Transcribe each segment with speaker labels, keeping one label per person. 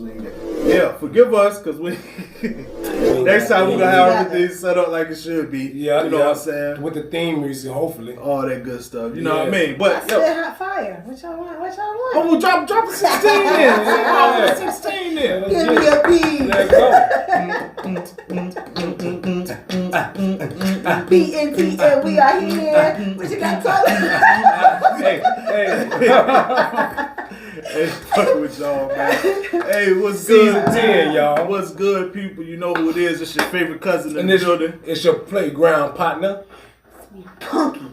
Speaker 1: swing that. Yeah, forgive us, because we next time we're going to have everything set up like it should be.
Speaker 2: Yeah,
Speaker 1: you know what I'm saying?
Speaker 2: With the theme music, hopefully.
Speaker 1: All that good stuff. You know what I mean? But
Speaker 3: I said hot fire. What y'all want?
Speaker 1: Oh, well, drop a 16 in. Drop a 16 in.
Speaker 3: Give me a beat.
Speaker 2: Let's go.
Speaker 3: BNTN, we are here. What you got to
Speaker 1: Hey, fuck with y'all, man. Hey, what's good?
Speaker 2: Season 10, y'all.
Speaker 1: What's good, people? You know who it is. It's your favorite cousin in
Speaker 2: And
Speaker 1: the building.
Speaker 2: It's your playground partner.
Speaker 3: Punky.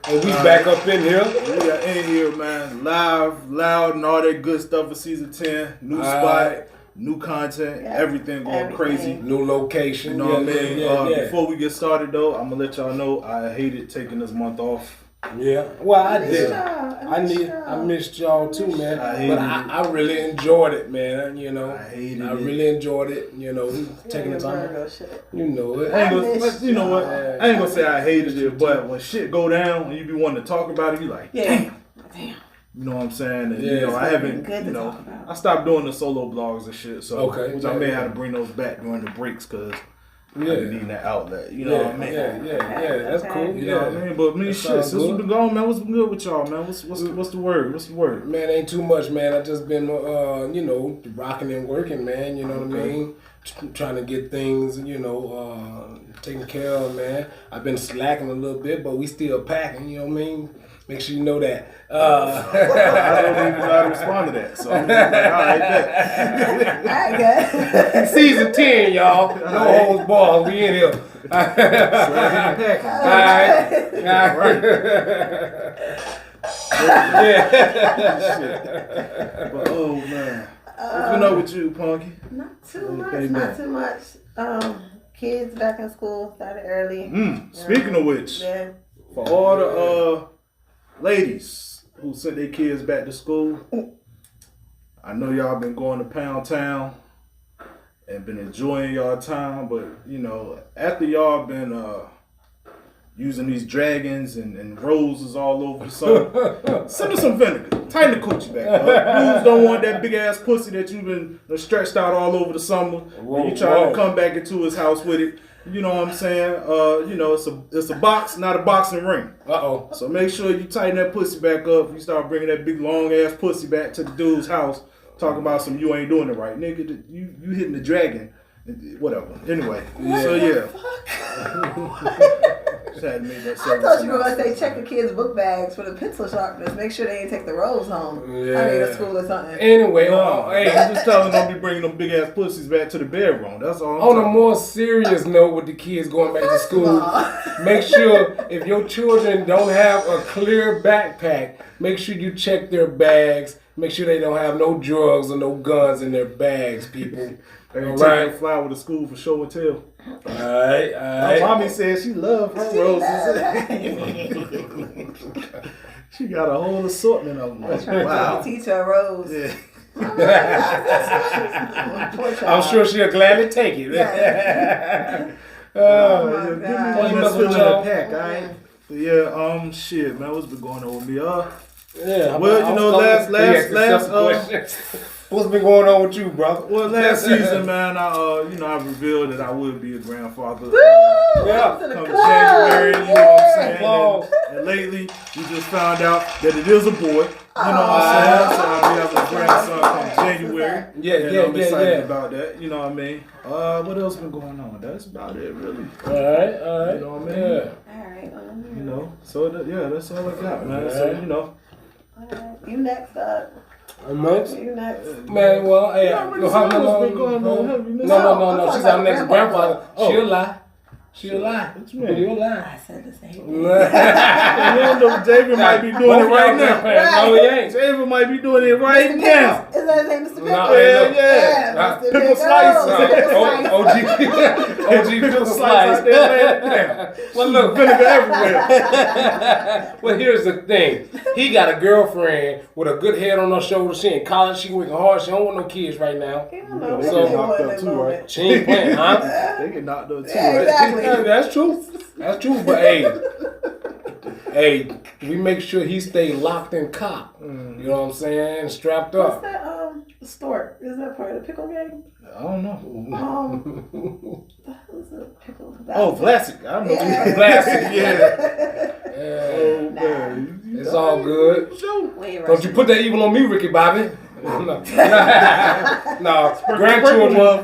Speaker 2: And we back up in here.
Speaker 1: We are in here, man. Live, loud, and all that good stuff for season 10. New spot, new content, everything going crazy.
Speaker 2: New location.
Speaker 1: You know what I mean? Before we get started, though, I'm going to let y'all know I hated taking this month off.
Speaker 2: Yeah, well, I did. I missed y'all too, man. I really enjoyed it, man. You know, I really enjoyed it. You know, taking the time. You know it.
Speaker 1: You know what? I ain't gonna say I hated it, but when shit go down and you be wanting to talk about it, you like, damn. You know what I'm saying? And, you know, I haven't. You know, I stopped doing the solo blogs and shit. So, which I may have to bring those back during the breaks because. I need that outlet, you know what I mean?
Speaker 2: Yeah, that's cool.
Speaker 1: You know what I mean? But me, shit, since we been gone, man, what's been good with y'all, man? What's the word? What's the word?
Speaker 2: Man, ain't too much, man. I just been, you know, rocking and working, man. You know what I mean? Trying to get things, you know, taken care of, man. I've been slacking a little bit, but we still packing. You know what I mean? Make sure you know that.
Speaker 1: I don't even know how to respond to that. So I'm like, all right, bet.
Speaker 2: Season 10, y'all. No holds barred. We in here. All right.
Speaker 1: But oh man, what's been up with you, Punky?
Speaker 3: Not too much. Kids back in school, started early.
Speaker 1: Speaking of which, for all the ladies who sent their kids back to school, I know y'all been going to Pound Town and been enjoying y'all time, but you know, after y'all been using these dragons and roses all over the summer, send us some vinegar. Tighten the coochie back up. Dudes don't want that big ass pussy that you've been stretched out all over the summer. And you trying to come back into his house with it. You know what I'm saying? You know, it's a box, not a boxing ring. So make sure you tighten that pussy back up. You start bringing that big long ass pussy back to the dude's house, talking about some you ain't doing it right, nigga. You hitting the dragon, whatever. Anyway, so yeah.
Speaker 3: I thought you were going to say check the kids' book bags for the pencil sharpeners. Make sure they ain't take the rolls home. I mean, to school or something.
Speaker 2: Anyway,
Speaker 1: hey, I'm just telling them don't be bringing them big ass pussies back to the bedroom. That's all.
Speaker 2: On a more serious note, with the kids going back to school, make sure if your children don't have a clear backpack, make sure you check their bags. Make sure they don't have no drugs or no guns in their bags, people.
Speaker 1: All right, fly with the school for show and tell.
Speaker 2: All right.
Speaker 1: My mommy said she loved her roses. She got a whole assortment of them.
Speaker 3: Wow. Teach her a rose.
Speaker 1: Yeah.
Speaker 2: I'm sure she'll gladly take it.
Speaker 1: Give me one that's filling a pack, all right? Yeah, shit, man, what's been going on with me? Well, you know, last
Speaker 2: what's been going on with you, brother?
Speaker 1: Well, last season, man, I revealed that I would be a grandfather. Come January, you know what I'm saying? And lately, we just found out that it is a boy. You know what I'm saying? So I'll be having a grandson come January. I'm excited about that. You know what I mean? What else been going on? That's about it, really.
Speaker 2: All right.
Speaker 1: You know what I mean?
Speaker 3: All right.
Speaker 1: You know, so that's all I got, man. So, you know.
Speaker 3: All right. You next up.
Speaker 2: You next?
Speaker 1: Man,
Speaker 2: well, hey,
Speaker 1: no.
Speaker 2: She's our next grandfather. She'll lie. She'll lie.
Speaker 1: What you mean?
Speaker 2: You'll lie.
Speaker 3: I said the same thing.
Speaker 1: You don't know David might be doing it right now.
Speaker 2: No, he ain't.
Speaker 1: David might be doing it right now.
Speaker 3: Is that his name, Mr. Pickle?
Speaker 1: Yeah. Pickle slice. OG pickle slice out there.
Speaker 2: Well, look,
Speaker 1: vinegar everywhere.
Speaker 2: Well, here's the thing. He got a girlfriend with a good head on her shoulder. She in college. She working hard. She don't want no kids right now.
Speaker 1: They get knocked up too, right?
Speaker 2: She ain't playing, huh?
Speaker 1: They get knocked up too,
Speaker 3: right? Exactly.
Speaker 2: That's true. But hey, we make sure he stay locked and cocked. You know what I'm saying? Strapped up.
Speaker 3: What's that stork? Is that part of the pickle game?
Speaker 1: I don't know.
Speaker 3: That was a pickle.
Speaker 1: Oh, Vlasic. I know.
Speaker 3: Yeah.
Speaker 2: Classic,
Speaker 1: Yeah. Oh,
Speaker 3: Nah.
Speaker 1: man.
Speaker 2: It's all good. Don't you put that evil on me, Ricky Bobby. No, grandchildren are a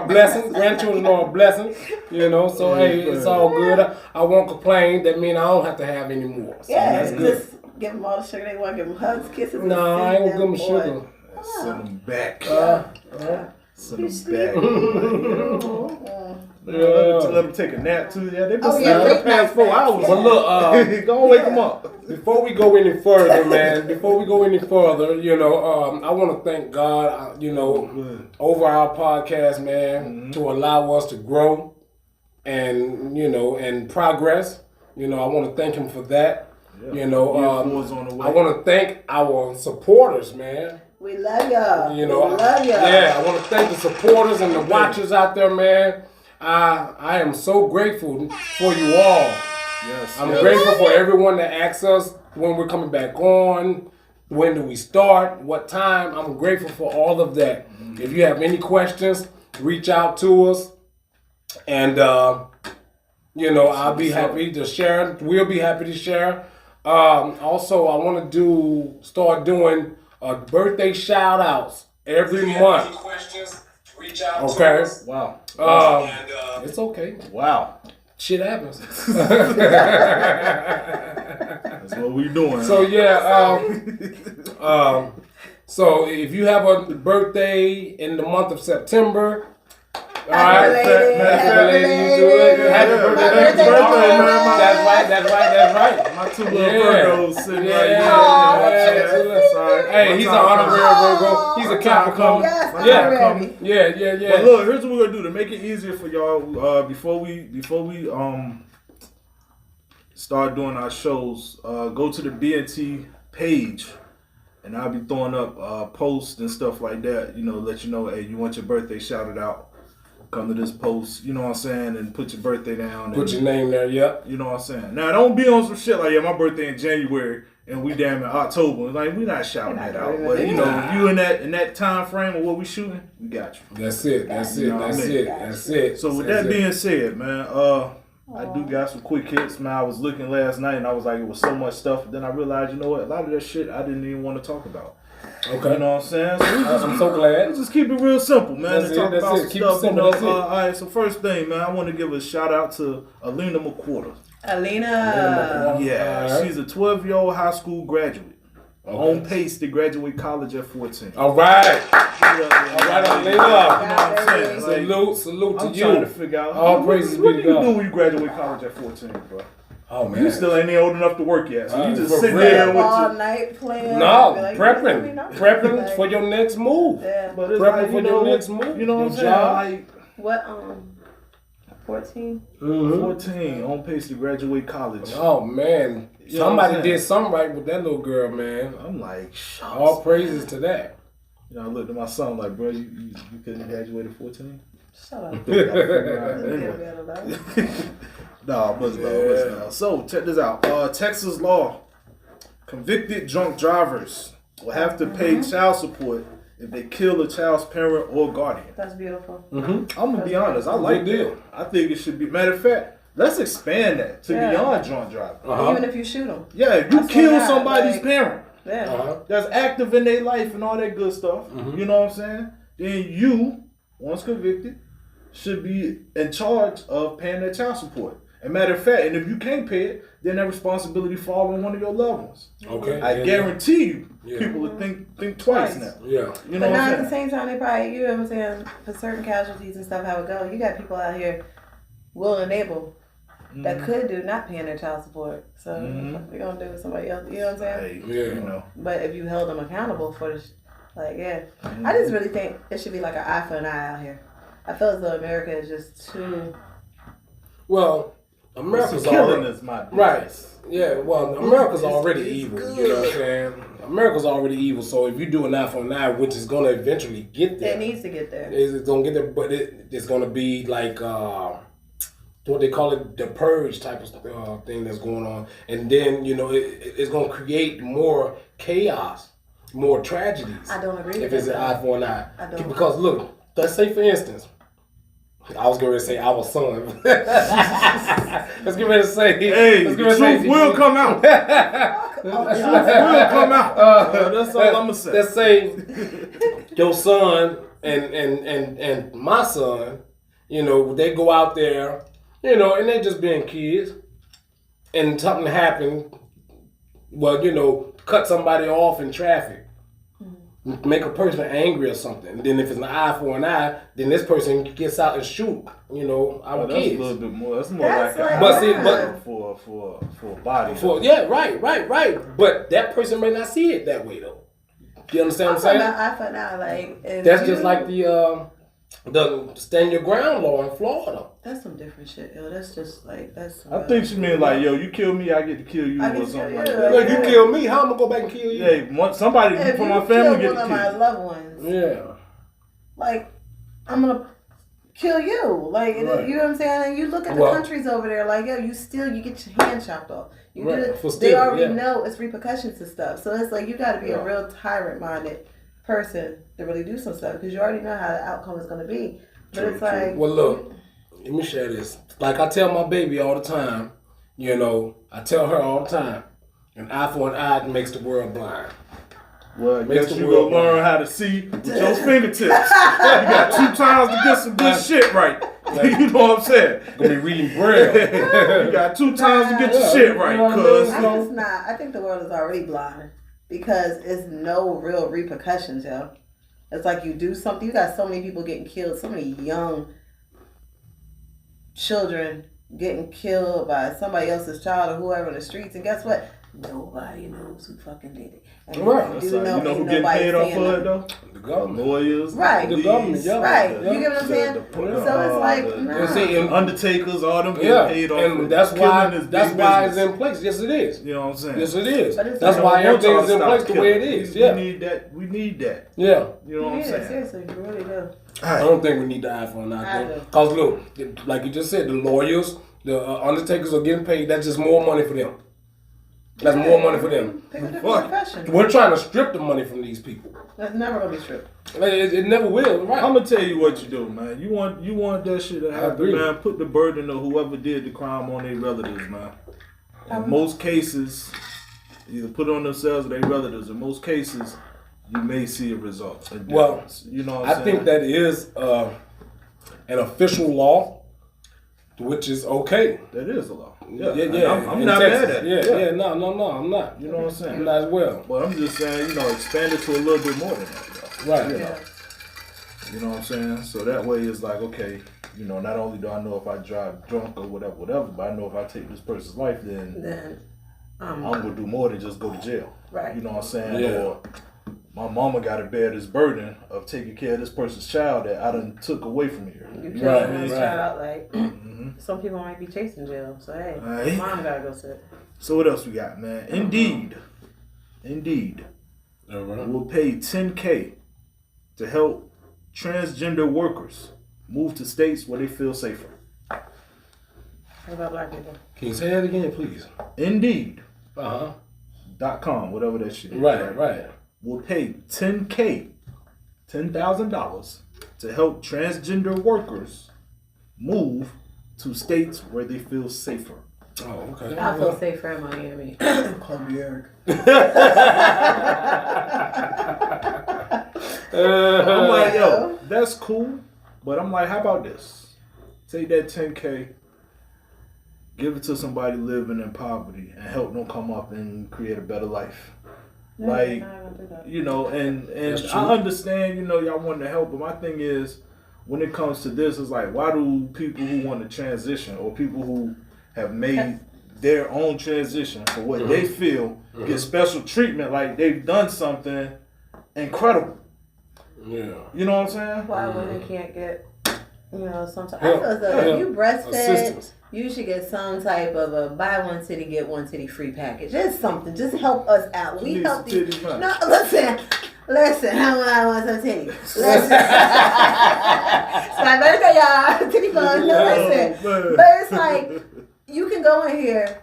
Speaker 2: blessing. Grandchildren are a blessing. You know, so hey, it's all good. I won't complain. That means I don't have to have any more. So
Speaker 3: Yeah,
Speaker 2: that's good.
Speaker 3: just give them all the sugar they want. Give them hugs, kisses.
Speaker 2: No, I ain't gonna give them sugar.
Speaker 1: Send them back. Send
Speaker 3: You
Speaker 1: them back.
Speaker 3: sleep.
Speaker 1: Let them take a nap too. Yeah, they've been
Speaker 3: Oh, yeah,
Speaker 1: sleeping the
Speaker 3: late
Speaker 1: past
Speaker 3: night
Speaker 1: 4 hours.
Speaker 3: naps,
Speaker 2: But look,
Speaker 1: Go wake them up.
Speaker 2: before we go any further, man, you know, I want to thank God, you know, over our podcast, man, to allow us to grow and, you know, and progress. You know, I want to thank him for that.
Speaker 1: Yeah.
Speaker 2: You know,
Speaker 1: On the way.
Speaker 2: I want to thank our supporters, man.
Speaker 3: We love y'all.
Speaker 2: You know,
Speaker 3: we love y'all.
Speaker 2: Yeah, I want to thank the supporters and the watchers out there, man. I am so grateful for you all.
Speaker 1: Yes,
Speaker 2: I'm grateful for everyone that asks us when we're coming back on, when do we start, what time. I'm grateful for all of that. If you have any questions, reach out to us. And, you know, I'll be happy to share. We'll be happy to share. Also, I want to start doing birthday shout outs every month. Any questions, reach out to us.
Speaker 1: Wow.
Speaker 2: It's okay.
Speaker 1: Wow.
Speaker 2: Shit happens.
Speaker 1: That's what we doing.
Speaker 2: So yeah, so if you have a birthday in the month of September,
Speaker 3: Happy belated,
Speaker 2: you do it. Happy birthday, That's right.
Speaker 1: My two little Virgos sitting right here.
Speaker 2: Hey, he's an honorary Virgo. He's a Capricorn.
Speaker 3: Yes,
Speaker 2: Yeah.
Speaker 1: But look, here's what we're gonna do to make it easier for y'all. Before we start doing our shows, go to the BNT page, and I'll be throwing up posts and stuff like that. You know, let you know, hey, you want your birthday shouted out. Come to this post, you know what I'm saying, and put your birthday down.
Speaker 2: Put your name there, yep.
Speaker 1: You know what I'm saying. Now, don't be on some shit like, yeah, my birthday in January and we damn in October. Like, we not shouting that out. But you know, if you in that time frame of what we shooting, we got you.
Speaker 2: That's it.
Speaker 1: So with that being said, man, I do got some quick hits, man. I was looking last night and I was like, it was so much stuff. Then I realized, you know what, a lot of that shit I didn't even want to talk about.
Speaker 2: Okay.
Speaker 1: You know what I'm saying? So
Speaker 2: I'm so glad.
Speaker 1: Let's just keep it real simple, man.
Speaker 2: That's
Speaker 1: Talk
Speaker 2: it.
Speaker 1: about some
Speaker 2: Keep
Speaker 1: stuff,
Speaker 2: it simple.
Speaker 1: you know.
Speaker 2: That's it.
Speaker 1: All right, so first thing, man, I want to give a shout out to Alina McQuarter.
Speaker 3: Alina.
Speaker 1: Yeah, she's a 12-year-old high school graduate. On pace to graduate college at 14.
Speaker 2: All right.
Speaker 1: Alina. You know what I'm saying?
Speaker 2: Salute to
Speaker 1: I'm
Speaker 2: you.
Speaker 1: trying to figure out.
Speaker 2: All praises be to
Speaker 1: What do you
Speaker 2: God.
Speaker 1: do when you graduate college at 14, bro?
Speaker 2: Oh, man.
Speaker 1: You still ain't old enough to work yet, so you just
Speaker 2: for
Speaker 1: sitting
Speaker 2: real.
Speaker 1: there with
Speaker 3: all
Speaker 1: your...
Speaker 3: night playing.
Speaker 2: No,
Speaker 3: Like,
Speaker 2: prepping for your next move.
Speaker 3: Yeah.
Speaker 1: But it's
Speaker 2: Prepping
Speaker 1: like,
Speaker 2: for your next move.
Speaker 1: You know what I'm saying?
Speaker 2: job.
Speaker 1: Like,
Speaker 3: What 14?
Speaker 1: 14, on pace to graduate college.
Speaker 2: Oh man,
Speaker 1: You know what I'm
Speaker 2: somebody
Speaker 1: saying?
Speaker 2: did something right with that little girl, man.
Speaker 1: I'm like, shucks.
Speaker 2: All praises to that.
Speaker 1: You know, I looked at my son like, bro, you couldn't graduate at 14?
Speaker 3: Shut up.
Speaker 1: Anyway. Nah, no. So, check this out. Texas law. Convicted drunk drivers will have to pay child support if they kill a child's parent or guardian.
Speaker 3: That's beautiful.
Speaker 1: I'm going to be honest. I like
Speaker 2: Good deal.
Speaker 1: that. I think it should be. Matter of fact, let's expand that to beyond drunk driving.
Speaker 3: Even if you shoot them.
Speaker 1: Yeah, if you kill somebody's parent
Speaker 3: Yeah.
Speaker 1: that's active in their life and all that good stuff, you know what I'm saying? Then you, once convicted, should be in charge of paying that child support. And matter of fact, and if you can't pay it, then that responsibility falls on one of your loved ones.
Speaker 2: Okay.
Speaker 1: I guarantee you, people will think twice now.
Speaker 2: Yeah.
Speaker 1: You know
Speaker 3: But
Speaker 1: what
Speaker 3: now
Speaker 1: I'm
Speaker 3: at the
Speaker 1: saying?
Speaker 3: same time, they probably, you know what I'm saying, for certain casualties and stuff, how it go, you got people out here willing and able that could do not paying their child support. So what we gonna do with somebody else? You know what I'm saying?
Speaker 1: Hey, you know.
Speaker 3: But if you held them accountable for this, like, I just really think it should be like an eye for an eye out here. I feel as though America is just too.
Speaker 2: Well, America's
Speaker 1: killing
Speaker 2: already
Speaker 1: is my business.
Speaker 2: right. Yeah. Well, America's already evil. You know what I'm saying? America's already evil. So if you do an eye for an eye, which is gonna eventually get there,
Speaker 3: It needs to get there.
Speaker 2: it's gonna get there, but it's gonna be like what they call it, the purge type of thing that's going on, and then it's gonna create more chaos more tragedies.
Speaker 3: I don't agree
Speaker 2: if
Speaker 3: with
Speaker 2: it's an
Speaker 3: that.
Speaker 2: eye for an eye.
Speaker 3: I don't.
Speaker 2: Because look, let's say for instance, I was going to say our son. Let's get ready to say.
Speaker 1: Hey, the truth will come out. The truth will come out. That's all I'm gonna say.
Speaker 2: Let's say your son and my son, you know, they go out there, you know, and they just being kids, and something happened. Well, you know, cut somebody off in traffic, make a person angry or something. And then if it's an eye for an eye, then this person gets out and shoot. You know, our
Speaker 1: that's
Speaker 2: kids.
Speaker 1: a little bit more. That's more
Speaker 3: That's
Speaker 1: like
Speaker 3: like
Speaker 2: But see,
Speaker 3: that.
Speaker 1: for a body.
Speaker 2: Yeah, right. But that person may not see it that way though. You understand
Speaker 3: I'm
Speaker 2: what I'm
Speaker 3: talking
Speaker 2: saying?
Speaker 3: about eye for an eye. Like, if
Speaker 2: That's
Speaker 3: you,
Speaker 2: just like the stand your ground law in Florida.
Speaker 3: That's some different shit, yo. That's just like, that's.
Speaker 1: I think she mean like, yo, you kill me, I get to kill you,
Speaker 3: I get
Speaker 1: or
Speaker 3: to
Speaker 1: something
Speaker 3: kill
Speaker 1: like
Speaker 3: you.
Speaker 1: that.
Speaker 2: Like you kill me, how am I gonna go back and kill you?
Speaker 1: Hey, somebody
Speaker 3: if
Speaker 1: from
Speaker 3: you
Speaker 1: my family
Speaker 3: kill
Speaker 1: get
Speaker 3: one
Speaker 1: to
Speaker 3: of my
Speaker 1: kill.
Speaker 3: loved ones,
Speaker 2: Yeah.
Speaker 3: like, I'm gonna kill you. Like,
Speaker 2: Right.
Speaker 3: you know what I'm saying? And you look at the countries over there, like, yo, you get your hand chopped off. You
Speaker 2: Right.
Speaker 3: do
Speaker 2: For
Speaker 3: it,
Speaker 2: stealing,
Speaker 3: they already
Speaker 2: yeah.
Speaker 3: know it's repercussions and stuff. So it's like you got to be a real tyrant-minded person to really do some stuff because you already know how the outcome is going to be. But it's like,
Speaker 2: Well, look, let me share this. Like I tell my baby all the time, you know, I tell her all the time, an eye for an eye makes the world blind.
Speaker 1: Well, I
Speaker 2: Makes
Speaker 1: guess
Speaker 2: the
Speaker 1: you
Speaker 2: world
Speaker 1: gonna learn how to see with your fingertips. You got 2 times to get some good shit right. You know what I'm saying?
Speaker 2: Gonna be reading braille.
Speaker 1: You got 2 times to get your
Speaker 2: Yeah,
Speaker 1: shit
Speaker 2: you
Speaker 1: right,
Speaker 2: know what I
Speaker 1: cuz.
Speaker 3: it's not. I think the world is already blind because it's no real repercussions, yo. It's like you do something. You got so many people getting killed, so many young children getting killed by somebody else's child or whoever in the streets. And guess what? Nobody knows who fucking did it. And
Speaker 2: Right.
Speaker 3: if
Speaker 1: That's
Speaker 3: you
Speaker 1: like,
Speaker 3: know,
Speaker 1: you know
Speaker 3: ain't
Speaker 1: who getting
Speaker 3: nobody
Speaker 1: paid off
Speaker 3: saying
Speaker 1: for it
Speaker 3: nothing.
Speaker 1: though?
Speaker 2: The government.
Speaker 1: Lawyers,
Speaker 3: Right.
Speaker 2: The government,
Speaker 1: police,
Speaker 2: yeah.
Speaker 3: Right.
Speaker 2: Yeah.
Speaker 3: You get what I'm saying? So it's like, nah.
Speaker 2: And see, and
Speaker 1: undertakers, all them getting
Speaker 2: yeah,
Speaker 1: paid off. for
Speaker 2: and that's why
Speaker 1: killing is
Speaker 2: that's
Speaker 1: big
Speaker 2: why
Speaker 1: business.
Speaker 2: it's in place. Yes, it is.
Speaker 1: You know what I'm saying?
Speaker 2: Yes, it is.
Speaker 3: But it's
Speaker 2: That's
Speaker 3: like-
Speaker 2: why
Speaker 1: I want y'all
Speaker 2: everything's
Speaker 1: to
Speaker 2: in
Speaker 1: stop
Speaker 2: place the way it
Speaker 1: killing.
Speaker 2: is.
Speaker 1: We
Speaker 2: Yeah,
Speaker 1: need that. We need that.
Speaker 2: yeah.
Speaker 1: You know what I'm
Speaker 3: Yeah,
Speaker 1: saying?
Speaker 3: seriously, you really do.
Speaker 2: I don't think we need the eye for an eye.
Speaker 3: I do.
Speaker 2: Cause look, like you just said, the lawyers, the undertakers are getting paid. That's just more money for them. That's more money for them.
Speaker 3: Pick a different
Speaker 1: Fuck.
Speaker 3: profession.
Speaker 2: We're trying to strip the money from these people.
Speaker 3: That's never gonna be stripped.
Speaker 2: It never will, right?
Speaker 1: I'm gonna tell you what you do, man. You want that shit to happen,
Speaker 2: agree.
Speaker 1: man. Put the burden of whoever did the crime on their relatives, man. In most cases, either put it on themselves or their relatives. In most cases, you may see a result.
Speaker 2: Well,
Speaker 1: you know what
Speaker 2: I
Speaker 1: I'm saying?
Speaker 2: think that is an official law, which is okay.
Speaker 1: That is a law. Yeah,
Speaker 2: Yeah.
Speaker 1: I'm
Speaker 2: in
Speaker 1: not
Speaker 2: Texas.
Speaker 1: mad at it.
Speaker 2: Yeah. No, I'm not.
Speaker 1: You know what I'm saying?
Speaker 2: I'm not as well.
Speaker 1: But I'm just saying, expand it to a little bit more than that, though.
Speaker 2: Right.
Speaker 1: You know?
Speaker 3: Yeah.
Speaker 1: You know what I'm saying? So that way it's like, okay, not only do I know if I drive drunk or whatever, but I know if I take this person's life, then I'm gonna do more than just go to jail.
Speaker 3: Right.
Speaker 1: You know what I'm saying?
Speaker 2: Yeah.
Speaker 1: Or my mama gotta bear this burden of taking care of this person's child that I done took away from her.
Speaker 3: You kill
Speaker 2: Right,
Speaker 3: someone's
Speaker 2: right.
Speaker 3: child, like some people might be chasing jail. So hey,
Speaker 1: Right.
Speaker 3: mom gotta go sit.
Speaker 1: So what else we got, man? Indeed.
Speaker 2: All right.
Speaker 1: We'll pay $10K to help transgender workers move to states where they feel safer.
Speaker 3: What about black people?
Speaker 2: Can you say that again, please?
Speaker 1: Indeed.com, whatever that shit is.
Speaker 2: Right.
Speaker 1: Will pay $10,000 to help transgender workers move to states where they feel safer.
Speaker 2: Oh, okay.
Speaker 3: I feel safer in Miami. Call me Eric.
Speaker 1: I'm like, yo, that's cool, but I'm like, how about this? Take that $10K, give it to somebody living in poverty, and help them come up and create a better life. Like, and I understand, y'all want to help, but my thing is, when it comes to this, it's like, why do people who want to transition or people who have made their own transition for what they feel get special treatment like they've done something incredible?
Speaker 2: Yeah.
Speaker 1: You know what I'm saying?
Speaker 3: Why women can't get, sometimes. I feel as though if you breastfed,
Speaker 2: Assistance.
Speaker 3: you should get some type of a buy one titty, get one titty free package. Just something. Just help us out. We
Speaker 1: Need
Speaker 3: help
Speaker 1: some
Speaker 3: these.
Speaker 1: titty package.
Speaker 3: No, listen. I want some titty. Listen. It's my birthday, y'all. Titty fun. No, listen.
Speaker 1: man.
Speaker 3: But it's like, you can go in here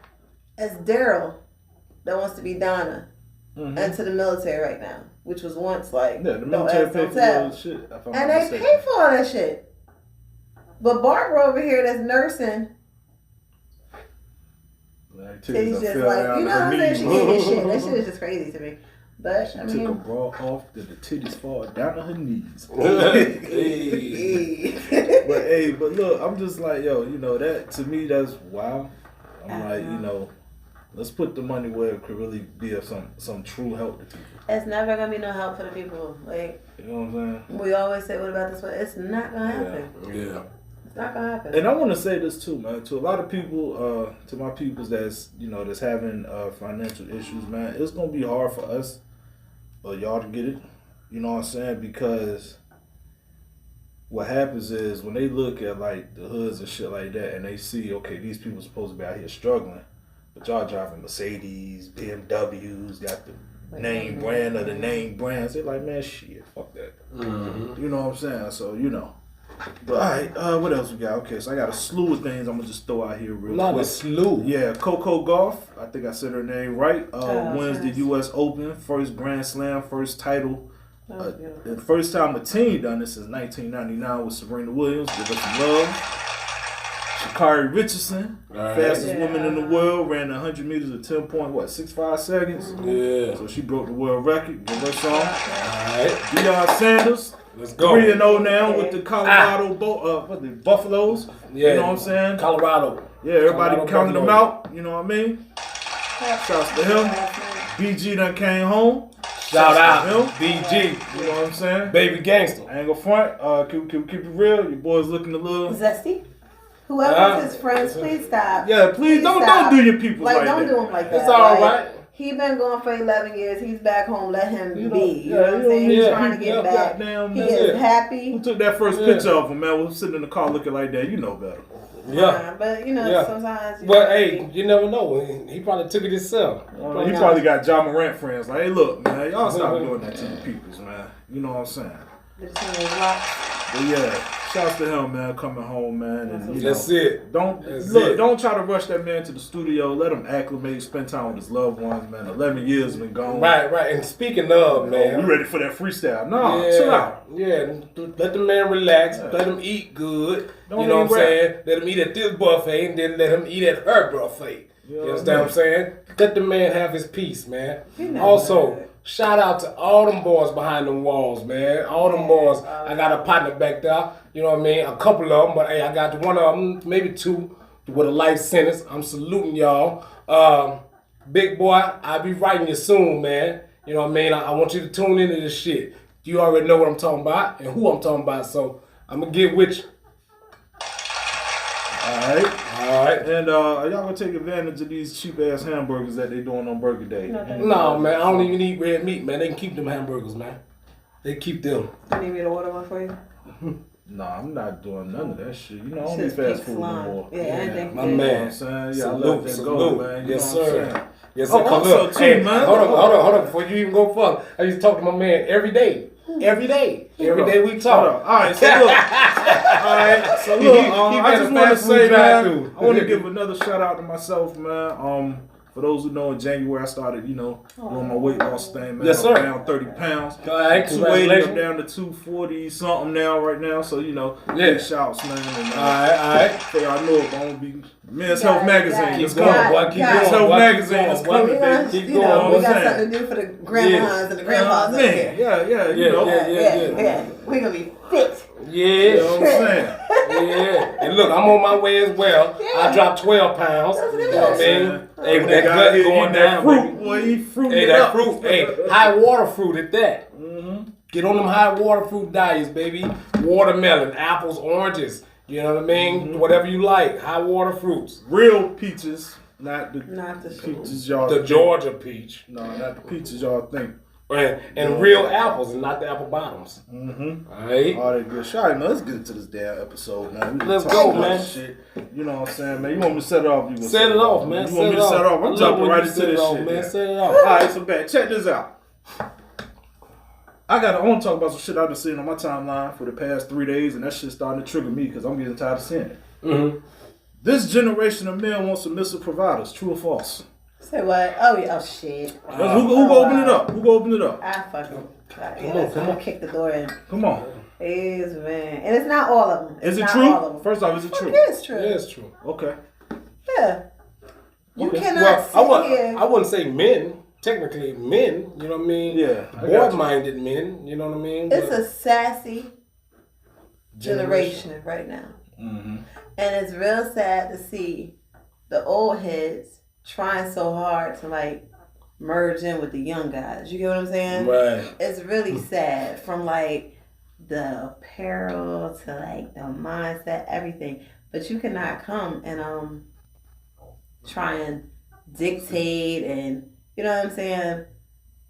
Speaker 3: as Daryl that wants to be Donna. into the military right now, which was once like
Speaker 1: the military pay for all this shit.
Speaker 3: And they pay for all that shit. But Barbara over here that's nursing, she's just like, you know what I'm saying? She getting shit. That shit is just crazy to me. But
Speaker 1: she
Speaker 3: I mean,
Speaker 1: took a bra off, then the titties fall down to her knees. but look, I'm just like, yo, you know, that to me that's wow. I'm like, you know, let's put the money where it could really be of some true help to people.
Speaker 3: It's never gonna be no help for the people. Like,
Speaker 1: you know what I'm saying?
Speaker 3: We always say, what about this one? It's not gonna happen.
Speaker 2: Yeah.
Speaker 3: It's not gonna happen.
Speaker 1: And I want to say this too, man. To a lot of people, to my peoples that's that's having financial issues, man. It's gonna be hard for us, y'all to get it. You know what I'm saying? Because what happens is when they look at like the hoods and shit like that, and they see, okay, these people supposed to be out here struggling, but y'all driving Mercedes, BMWs, got the name brand of the name brands. They're like, man, shit, fuck that. Mm-hmm. You know what I'm saying? So But all right, what else we got? Okay, so I got a slew of things I'm gonna just throw out here real quick.
Speaker 2: Not a slew.
Speaker 1: Yeah, Coco Gauff, I think I said her name right. Wins the U.S. Open, first Grand Slam, first title. The first time a team done this since 1999 with Serena Williams. Give us some love. Sha'Carri Richardson, fastest woman in the world, ran 100 meters at 10.65 seconds.
Speaker 2: Yeah.
Speaker 1: So she broke the world record. Give her some.
Speaker 2: All right.
Speaker 1: Deion Sanders.
Speaker 2: Let's go.
Speaker 1: 3-0 now with the Colorado the Buffaloes.
Speaker 2: Yeah.
Speaker 1: You know what I'm saying?
Speaker 2: Colorado.
Speaker 1: Yeah, everybody
Speaker 2: Colorado
Speaker 1: counting them
Speaker 2: Buffalo.
Speaker 1: out. You know what I mean? Shouts to him. BG done came home.
Speaker 2: Shout out
Speaker 1: to him.
Speaker 2: BG.
Speaker 1: You know what I'm saying?
Speaker 2: Baby gangster.
Speaker 1: I ain't gonna front. Keep it real. Your boy's looking a little
Speaker 3: zesty. Whoever's his friends, please stop.
Speaker 1: Yeah, please don't do your people like
Speaker 3: don't
Speaker 1: that.
Speaker 3: do him like that.
Speaker 2: It's all right.
Speaker 3: He been gone for 11 years. He's back home. Let him be. You
Speaker 1: yeah,
Speaker 3: know what I'm saying? He's trying to get back.
Speaker 1: Goddamn,
Speaker 3: he is happy.
Speaker 1: Who took that first picture of him, man? Was sitting in the car looking like that. You know better.
Speaker 2: Yeah.
Speaker 3: But sometimes.
Speaker 2: But hey, you never know. He probably took it himself.
Speaker 1: He probably got John Morant friends. Like, hey, look, man, y'all stop doing that to the peoples, man. You know what I'm saying? But yeah, shouts to him, man, coming home, man. And
Speaker 2: that's it.
Speaker 1: Don't try to rush that man to the studio. Let him acclimate, spend time with his loved ones, man. 11 years been gone.
Speaker 2: Right. And speaking of, man,
Speaker 1: we ready for that freestyle? No, chill out.
Speaker 2: Yeah, let the man relax. Let him eat good. You know what I'm saying? Let him eat at this buffet, and then let him eat at her buffet. You understand what I'm saying? Let the man have his peace, man. Also, shout out to all them boys behind them walls, man. All them boys. I got a partner back there. You know what I mean? A couple of them, but hey, I got one of them, maybe two, with a life sentence. I'm saluting y'all. Big boy, I'll be writing you soon, man. You know what I mean? I want you to tune into this shit. You already know what I'm talking about and who I'm talking about, so I'm going to get with you. All right.
Speaker 1: And y'all gonna take advantage of these cheap ass hamburgers that they doing on Burger Day?
Speaker 2: No, man, I don't even eat red meat, man. They can keep them hamburgers, man. They keep them.
Speaker 3: You need me to order one for you?
Speaker 1: No, I'm not doing none of that shit. You know, I don't eat fast food no more.
Speaker 3: Yeah,
Speaker 2: my man.
Speaker 1: Yeah, I let that go, man. You
Speaker 2: yes,
Speaker 1: know
Speaker 2: sir.
Speaker 1: What I'm
Speaker 2: yes, sir.
Speaker 1: Also, too, man.
Speaker 2: Hold on. Before you even go further, I used to talk to my man every day. Every day we talk.
Speaker 1: All right, so look. I just want to say, man, I want to give another shout out to myself, man. For those who know, in January I started, doing my weight loss thing, man.
Speaker 2: Yes, sir.
Speaker 1: I'm down 30 pounds.
Speaker 2: All right,
Speaker 1: 280, I'm down to 240 something now, right now. So big shouts, man. And,
Speaker 2: all right.
Speaker 1: So y'all know it gonna be Men's Health Magazine.
Speaker 2: Keep going, boy. Keep going.
Speaker 1: Men's Health Magazine is coming, baby.
Speaker 3: Keep going. We got something to do for the grandmas and the grandpas up here.
Speaker 1: Yeah.
Speaker 3: We gonna be fit.
Speaker 2: Yeah.
Speaker 1: You know what I'm saying?
Speaker 2: Yeah. And look, I'm on my way as well. I dropped 12 pounds. You know what I mean? Hey, that gut going down,
Speaker 1: fruit, boy, eat fruit.
Speaker 2: Hey, that fruit. Hey, high water fruit at that. Get on them high water fruit diets, baby. Watermelon, apples, oranges. You know what I mean? Whatever you like. High water fruits.
Speaker 1: Real peaches, not the
Speaker 3: peaches
Speaker 1: y'all.
Speaker 2: The Georgia peach.
Speaker 1: No, not the peaches y'all think.
Speaker 2: And real apples and not the apple bottoms. All right.
Speaker 1: All that good shit. Now let's get into this damn episode, man.
Speaker 2: Let's go, man.
Speaker 1: Shit. You know what I'm saying, man? You want me to set it off? You
Speaker 2: set it off, man.
Speaker 1: You want me to set it off? I'm jumping right into this shit,
Speaker 2: man. Set it off.
Speaker 1: All right, so bad. Check this out. I want to talk about some shit I've been seeing on my timeline for the past 3 days, and that shit starting to trigger me because I'm getting tired of seeing it. This generation of men want submissive providers. True or false?
Speaker 3: Say what? Oh yeah. Oh shit.
Speaker 1: Who gonna open it up? Who gonna open it up?
Speaker 3: I fucking.
Speaker 2: Come on.
Speaker 3: Kick the door in.
Speaker 1: Come on.
Speaker 3: Is man, and it's not all of them.
Speaker 1: Is it
Speaker 3: not
Speaker 1: true?
Speaker 3: All of them.
Speaker 1: First off, is it true?
Speaker 3: It is true.
Speaker 2: Yeah, it's true.
Speaker 1: Okay.
Speaker 3: Yeah. You
Speaker 1: Okay.
Speaker 3: cannot sit here.
Speaker 2: I wouldn't say men. Technically, men. You know what I mean?
Speaker 1: Yeah.
Speaker 2: Boy-minded men. You know what I mean?
Speaker 3: It's a sassy generation right now,
Speaker 1: Mm-hmm.
Speaker 3: and it's real sad to see the old heads trying so hard to like merge in with the young guys. You get what I'm saying?
Speaker 2: Right.
Speaker 3: It's really sad from like the apparel to like the mindset, everything. But you cannot come and try and dictate and you know what I'm saying,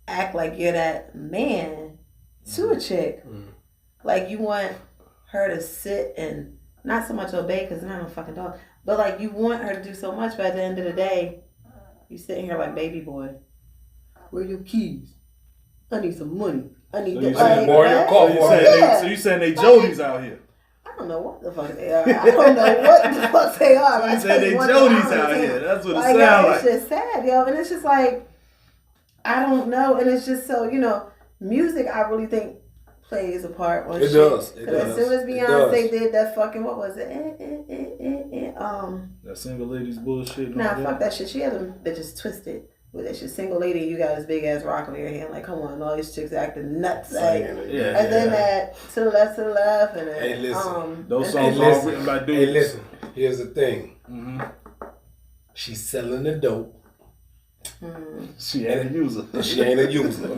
Speaker 3: act like you're that man to a chick. Like you want her to sit and not so much obey because it's not no fucking dog, but like you want her to do so much, but at the end of the day, you sitting here like baby boy. Where your keys? I need some money. I need
Speaker 1: So
Speaker 3: the like,
Speaker 1: so you saying they Jodies out here?
Speaker 3: I don't know what the fuck they are. I don't know what the fuck they are.
Speaker 1: So you saying they Jodies out here? That's what it sounds like.
Speaker 3: It's just sad, yo, and it's just like I don't know, and it's just so music. I really think plays a part on
Speaker 2: it
Speaker 3: shit.
Speaker 2: Does. It
Speaker 3: does. As soon as Beyonce did that fucking what was it?
Speaker 1: That single ladies bullshit.
Speaker 3: Nah, fuck that shit. She had them bitches twisted. With that shit, single lady, you got this big ass rock on your hand. Like, come on, all these chicks acting nuts. Like, and then that to the left, and then
Speaker 2: hey, listen,
Speaker 1: those songs all written by dudes.
Speaker 2: Hey, listen, here's the thing.
Speaker 1: Mm-hmm.
Speaker 2: She's selling the dope.
Speaker 1: She ain't a user.
Speaker 2: She ain't a user. You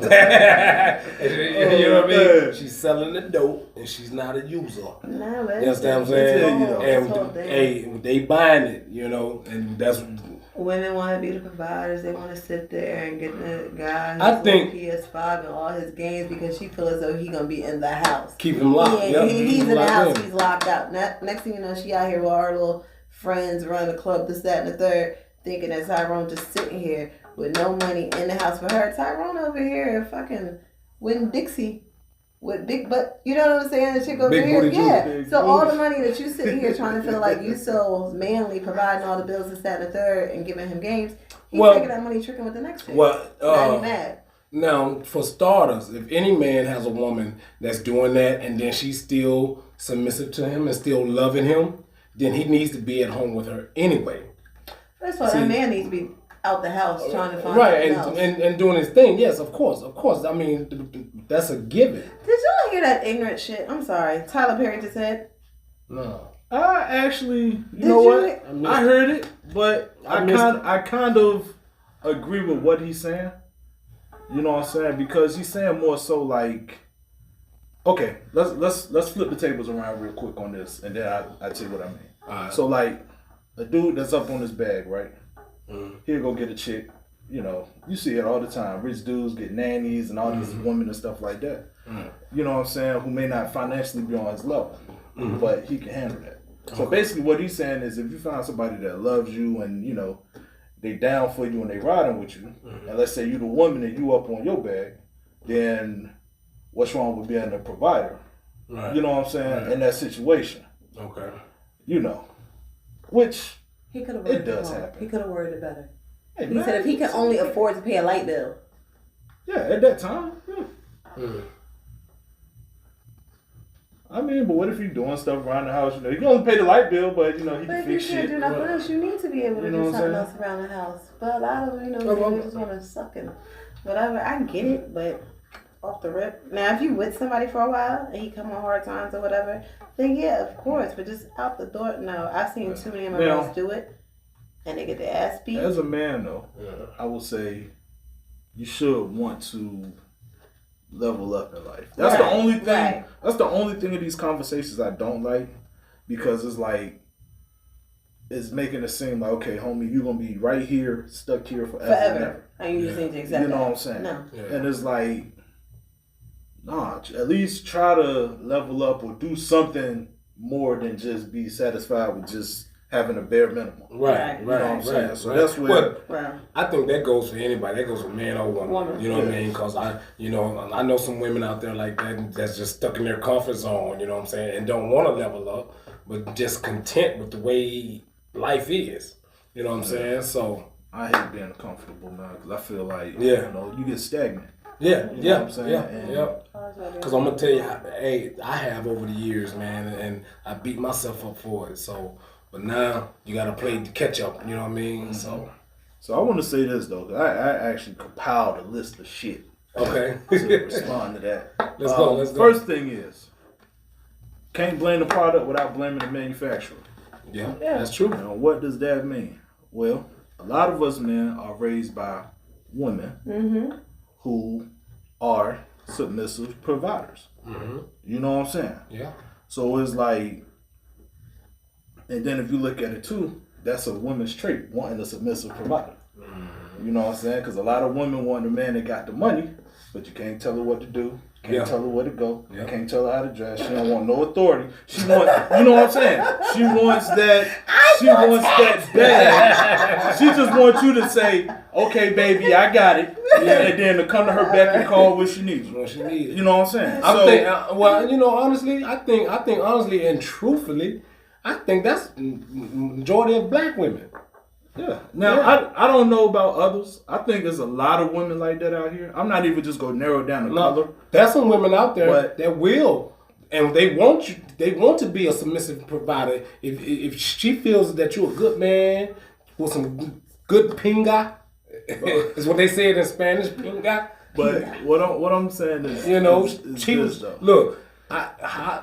Speaker 2: know what I mean? She's selling the dope, and she's not a user.
Speaker 3: Nah,
Speaker 2: you understand what I'm saying? And hey, they buying it, and that's.
Speaker 3: Women want to be the providers. They want to sit there and get the guy
Speaker 2: I think
Speaker 3: PS5 and all his games because she feels as though he's going to be in the house.
Speaker 2: Keep him locked.
Speaker 3: He's in the house. He's locked out. Next thing you know, she out here with her little friends running the club, this, that, and the third, thinking that Tyrone just sitting here with no money in the house for her. Tyrone over here fucking winning Dixie. With big butt, you know what I'm saying? The chick over here, yeah. So all the money that you sitting here trying to feel like you so manly, providing all the bills, this, that, and the third, and giving him games, he's taking that money, tricking with the next chick. Now he mad.
Speaker 2: Now, for starters, if any man has a woman that's doing that, and then she's still submissive to him and still loving him, then he needs to be at home with her anyway.
Speaker 3: First of all, that man needs to be out the house trying to find
Speaker 2: and doing his thing. Yes, of course. I mean, that's a given.
Speaker 3: Did y'all hear that ignorant shit? I'm sorry. Tyler Perry just said.
Speaker 2: No.
Speaker 1: I actually, you know what? I heard it, but I kind of agree with what he's saying. You know what I'm saying? Because he's saying more so like, okay, let's flip the tables around real quick on this, and then I tell you what I mean.
Speaker 2: Right.
Speaker 1: So like, a dude that's up on his bag, right? He'll go get a chick. You see it all the time. Rich dudes get nannies and all these women and stuff like that. You know what I'm saying? Who may not financially be on his level, but he can handle that. So basically what he's saying is if you find somebody that loves you and, they down for you and they riding with you, and let's say you the woman and you up on your bag, then what's wrong with being a provider? Right. You know what I'm saying? In that situation.
Speaker 2: Okay.
Speaker 1: Which...
Speaker 3: He could have worded
Speaker 1: it does happen.
Speaker 3: He could have worded it better.
Speaker 1: Hey,
Speaker 3: he said if he can only afford to pay a light bill.
Speaker 1: Yeah, at that time. Yeah. I mean, but what if you're doing stuff around the house? You can only pay the light bill, but he can fix shit.
Speaker 3: But if you can't do nothing else, you need to be able to do something else around the house. But a lot of they just want to suck and whatever. I get it, but off the rip. Now, if you with somebody for a while and he come on hard times or whatever, then yeah, of course. But just out the door, no. I've seen too many of my girls do it, and they get their ass beat.
Speaker 1: As a man, though, I will say you should want to level up in life. That's the only thing. Right. That's the only thing of these conversations I don't like, because it's like it's making it seem like, okay, homie, you're gonna be right here, stuck here forever. And ever.
Speaker 3: And you just need to accept
Speaker 1: that. You know what I'm saying? No. Yeah. And it's like, nah, at least try to level up or do something more than just be satisfied with just having a bare minimum.
Speaker 2: Right.
Speaker 1: You know what I'm saying? So that's where...
Speaker 2: I think that goes for anybody. That goes for man or woman. You know what I mean? Because I know some women out there like that that's just stuck in their comfort zone, you know what I'm saying, and don't want to level up, but just content with the way life is. You know what I'm saying? So
Speaker 1: I hate being uncomfortable, man, because I feel like you know you get stagnant.
Speaker 2: Yeah,
Speaker 1: you know what I'm saying?
Speaker 2: Yeah. Because I'm gonna tell you, hey, I have over the years, man, and I beat myself up for it. So, but now you gotta play the catch up. You know what I mean?
Speaker 1: So I want to say this though, 'cause I actually compiled a list of shit.
Speaker 2: Okay.
Speaker 1: To respond to that.
Speaker 2: Let's go.
Speaker 1: First thing is, can't blame the product without blaming the manufacturer.
Speaker 2: Yeah, that's true.
Speaker 1: Now, what does that mean? Well, a lot of us men are raised by women who are submissive providers. You know what I'm saying?
Speaker 2: Yeah.
Speaker 1: So it's like, and then if you look at it too, that's a woman's trait, wanting a submissive provider. You know what I'm saying? Because a lot of women want a man that got the money, but you can't tell her what to do. Can't tell her where to go. You can't tell her how to dress. She don't want no authority. She want, you know what I'm saying? She wants that. She wants that bad. She just wants you to say, "Okay, baby, I got it," and then to come to her back and call when she needs you. You know what I'm saying?
Speaker 2: I think honestly and truthfully, I think that's majority of black women.
Speaker 1: Yeah. Now, I don't know about others. I think there's a lot of women like that out here. I'm not even just going to narrow down the color.
Speaker 2: There's some women out there that will, and they want you. They want to be a submissive provider. If she feels that you're a good man with some good pinga, is what they say in Spanish, pinga.
Speaker 1: But what I'm saying is,
Speaker 2: she was look. I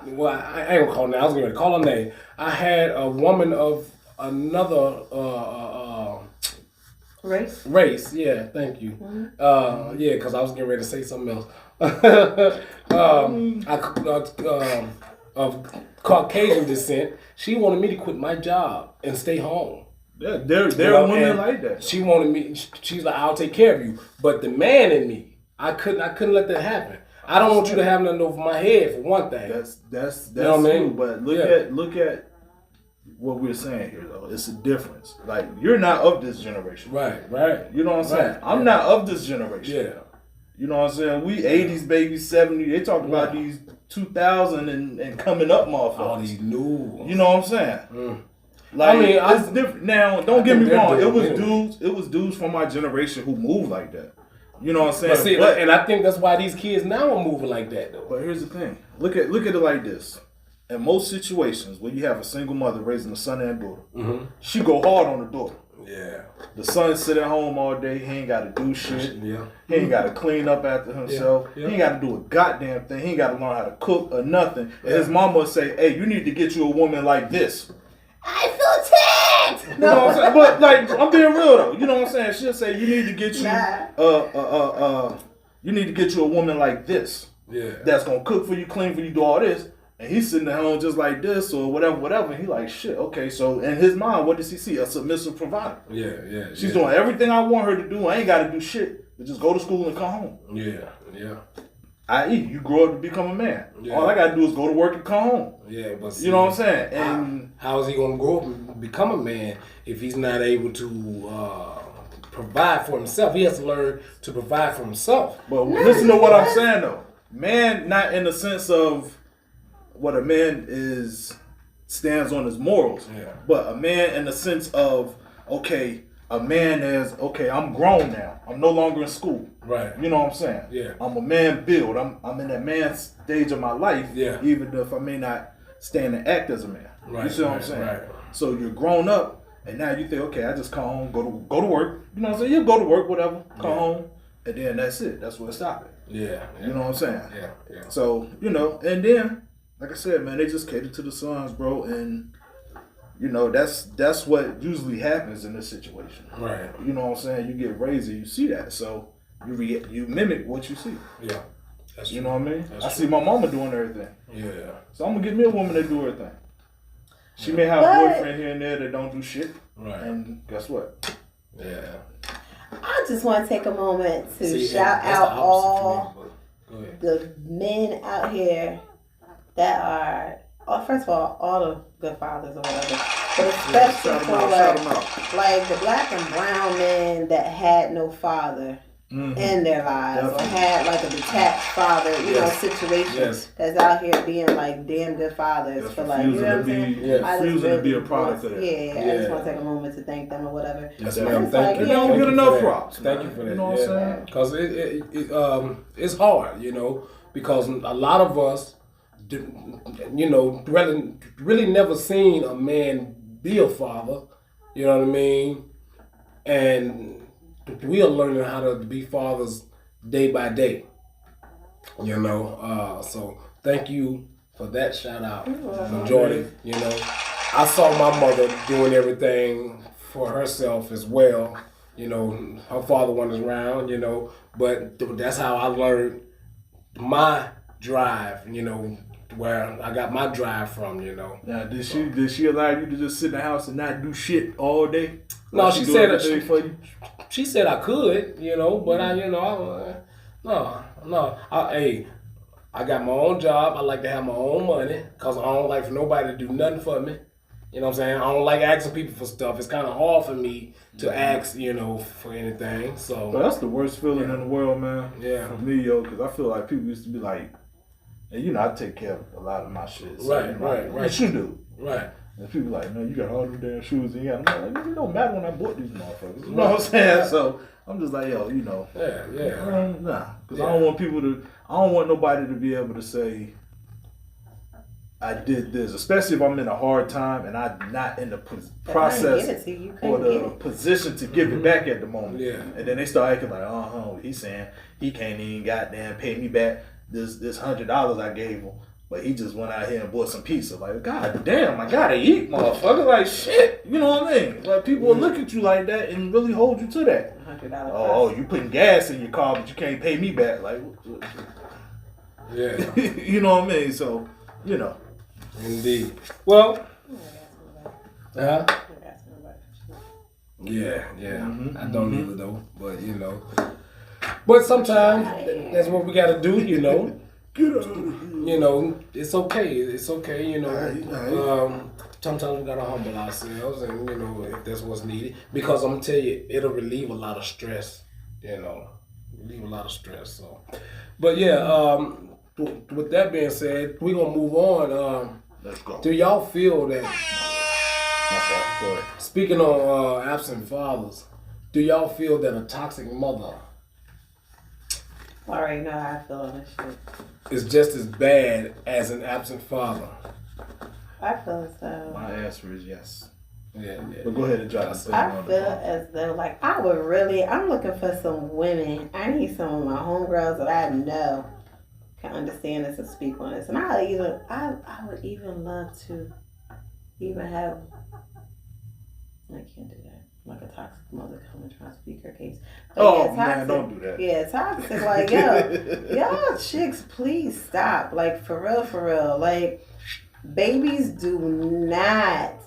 Speaker 2: ain't gonna call her name. I was going to call her name. I had a woman of another race. Yeah, thank you. Yeah, because I was getting ready to say something else. Of Caucasian descent, she wanted me to quit my job and stay home.
Speaker 1: Yeah, there are women like that.
Speaker 2: She wanted me. She's like, "I'll take care of you," but the man in me, I couldn't let that happen. I don't want you to have nothing over my head for one thing.
Speaker 1: That's you know what I mean? But look at what we're saying here though. It's a difference. Like, you're not of this generation.
Speaker 2: Right.
Speaker 1: You know what I'm saying? I'm not of this generation.
Speaker 2: Yeah.
Speaker 1: You know what I'm saying? We 80s babies, 70s. They talk about these 2000 and coming up motherfuckers.
Speaker 2: All these new.
Speaker 1: You know what I'm saying? Like, it's different. Now, don't get me wrong. It was dudes from my generation who moved like that. You know what I'm saying?
Speaker 2: And I think that's why these kids now are moving like that though.
Speaker 1: But here's the thing. Look at it like this. In most situations where you have a single mother raising a son and daughter, she go hard on the daughter.
Speaker 2: Yeah.
Speaker 1: The son sit at home all day. He ain't got to do shit.
Speaker 2: Yeah.
Speaker 1: He ain't got to clean up after himself.
Speaker 2: Yeah.
Speaker 1: He ain't got to do a goddamn thing. He ain't got to learn how to cook or nothing. And his mama say, "Hey, you need to get you a woman like this."
Speaker 3: I feel tagged.
Speaker 1: You know what I'm saying? But like, I'm being real though. You know what I'm saying? She'll say, "You need to get you you need to get you a woman like this.
Speaker 2: Yeah.
Speaker 1: That's gonna cook for you, clean for you, do all this." And he's sitting at home just like this or whatever. And he like, shit, okay. So in his mind, what does he see? A submissive provider.
Speaker 2: Yeah.
Speaker 1: She's doing everything I want her to do. I ain't got to do shit. But just go to school and come home.
Speaker 2: Yeah.
Speaker 1: I.e., you grow up to become a man.
Speaker 2: Yeah.
Speaker 1: All I got to do is go to work and come home.
Speaker 2: Yeah, but see,
Speaker 1: you know what I'm saying? And
Speaker 2: how is he going to grow up and become a man if he's not able to provide for himself? He has to learn to provide for himself.
Speaker 1: But listen to what I'm saying, though. Man, not in the sense of what a man stands on his morals, but a man in the sense of, okay, a man is, okay, I'm grown now. I'm no longer in school.
Speaker 2: Right.
Speaker 1: You know what I'm saying?
Speaker 2: Yeah.
Speaker 1: I'm a man build. I'm in that man stage of my life, even if I may not stand and act as a man.
Speaker 2: Right.
Speaker 1: You see what I'm saying?
Speaker 2: Right.
Speaker 1: So you're grown up, and now you think, okay, I just come home, go to work. You know what I'm saying? You go to work, whatever, come home, and then that's it. That's where it stops.
Speaker 2: Yeah.
Speaker 1: You know what I'm saying?
Speaker 2: Yeah.
Speaker 1: So, and then, like I said, man, they just cater to the sons, bro, and that's what usually happens in this situation.
Speaker 2: Right.
Speaker 1: You know what I'm saying? You get raised and you see that, so you mimic what you see.
Speaker 2: Yeah. That's
Speaker 1: you know what I mean?
Speaker 2: That's
Speaker 1: I see my mama doing everything.
Speaker 2: Yeah.
Speaker 1: So I'm gonna get me a woman that do everything. She may have a boyfriend here and there that don't do shit.
Speaker 2: Right.
Speaker 1: And guess what?
Speaker 2: Yeah.
Speaker 3: I just want to take a moment to shout out all the men out here that are, first of all the good fathers or whatever, but especially for like the black and brown men that had no father in their lives or had like a detached father, you know, situation that's out here being like damn good fathers for like, you know what I'm saying?
Speaker 1: Refusing to be a product of that.
Speaker 3: I just want to take a moment to thank them or whatever.
Speaker 2: Yes, ma'am. Thank you.
Speaker 1: They don't get enough props.
Speaker 2: Thank you for that.
Speaker 1: You know what I'm saying?
Speaker 2: Because it's hard, you know, because a lot of us, you know, really never seen a man be a father. You know what I mean? And we are learning how to be fathers day by day. You know, so thank you for that shout out from Jordan. You know, I saw my mother doing everything for herself as well. You know, her father wasn't around, you know, but that's how I learned my drive, you know, where I got my drive from, you know.
Speaker 1: Now, did she allow you to just sit in the house and not do shit all day?
Speaker 2: No, she said she said I could, you know, but I got my own job. I like to have my own money because I don't like for nobody to do nothing for me. You know what I'm saying? I don't like asking people for stuff. It's kind of hard for me to ask, you know, for anything. So
Speaker 1: but that's the worst feeling in the world, man.
Speaker 2: Yeah.
Speaker 1: For me, yo, because I feel like people used to be like, and you know, I take care of a lot of my shit. So,
Speaker 2: right.
Speaker 1: What you do?
Speaker 2: Right.
Speaker 1: And people like, no, you got all them damn shoes and I'm like, it don't matter when I bought these motherfuckers. You know what I'm saying? So I'm just like, yo, you know. Nah. Because I don't want nobody to be able to say, I did this, especially if I'm in a hard time and I'm not in the process or the position to give it back at the moment.
Speaker 2: Yeah.
Speaker 1: And then they start acting like, he's saying he can't even goddamn pay me back this $100 I gave him. But he just went out here and bought some pizza. Like, god damn, I gotta eat, motherfucker. Like, shit. You know what I mean? Like, people will look at you like that and really hold you to that.
Speaker 3: $100
Speaker 1: Oh, you putting gas in your car, but you can't pay me back. Like,
Speaker 2: yeah.
Speaker 1: You know what I mean? So, you know.
Speaker 2: Indeed. Well, yeah. I don't either though, but you know. But sometimes that's what we gotta do, you know. You know, it's okay. It's okay, you know. Sometimes we gotta humble ourselves, and you know, if that's what's needed, because I'm gonna tell you, it'll relieve a lot of stress. You know, relieve a lot of stress. So, but yeah. With that being said, we're gonna move on.
Speaker 1: Let's go.
Speaker 2: Do y'all feel that? Speaking on absent fathers, do y'all feel that a toxic mother?
Speaker 3: I already know how I feel on this shit.
Speaker 2: Is just as bad as an absent father?
Speaker 3: I feel so.
Speaker 1: My answer is yes.
Speaker 2: Yeah.
Speaker 1: But go ahead and drop the thing.
Speaker 3: I feel as though, like, I'm looking for some women. I need some of my homegirls that I know can understand this and speak on this. And I would even love to even have, I can't do that. Like a toxic mother come and try to speak her case. But
Speaker 1: man, don't do that.
Speaker 3: Yeah, toxic. Like, y'all chicks, please stop. Like, for real. Like, babies do not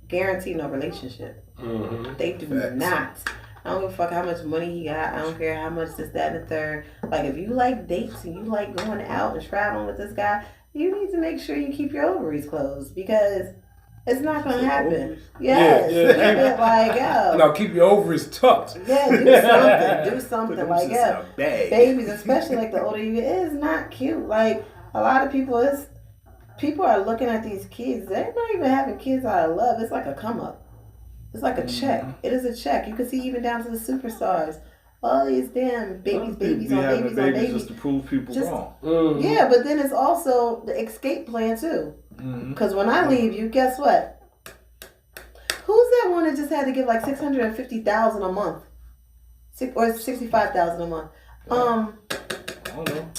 Speaker 3: guarantee no relationship.
Speaker 2: Mm-hmm.
Speaker 3: They do not. I don't give a fuck how much money he got. I don't care how much this, that, and the third. Like, if you like dates and you like going out and traveling with this guy, you need to make sure you keep your ovaries closed because it's not going to happen. Yes. Yeah. Like, yo.
Speaker 2: Now, keep your ovaries tucked.
Speaker 3: Yeah, do something. Like, yo. Babies, especially like the older you get, it's not cute. Like, a lot of people are looking at these kids. They're not even having kids out of love. It's like a come up. It's like a check. It is a check. You can see even down to the superstars. All these damn babies on babies.
Speaker 1: Just to prove people wrong.
Speaker 2: Mm-hmm.
Speaker 3: Yeah, but then it's also the escape plan too. Because when I leave you, guess what? Who's that one that just had to give like $650,000 a month, or $65,000 a month?
Speaker 1: I don't know.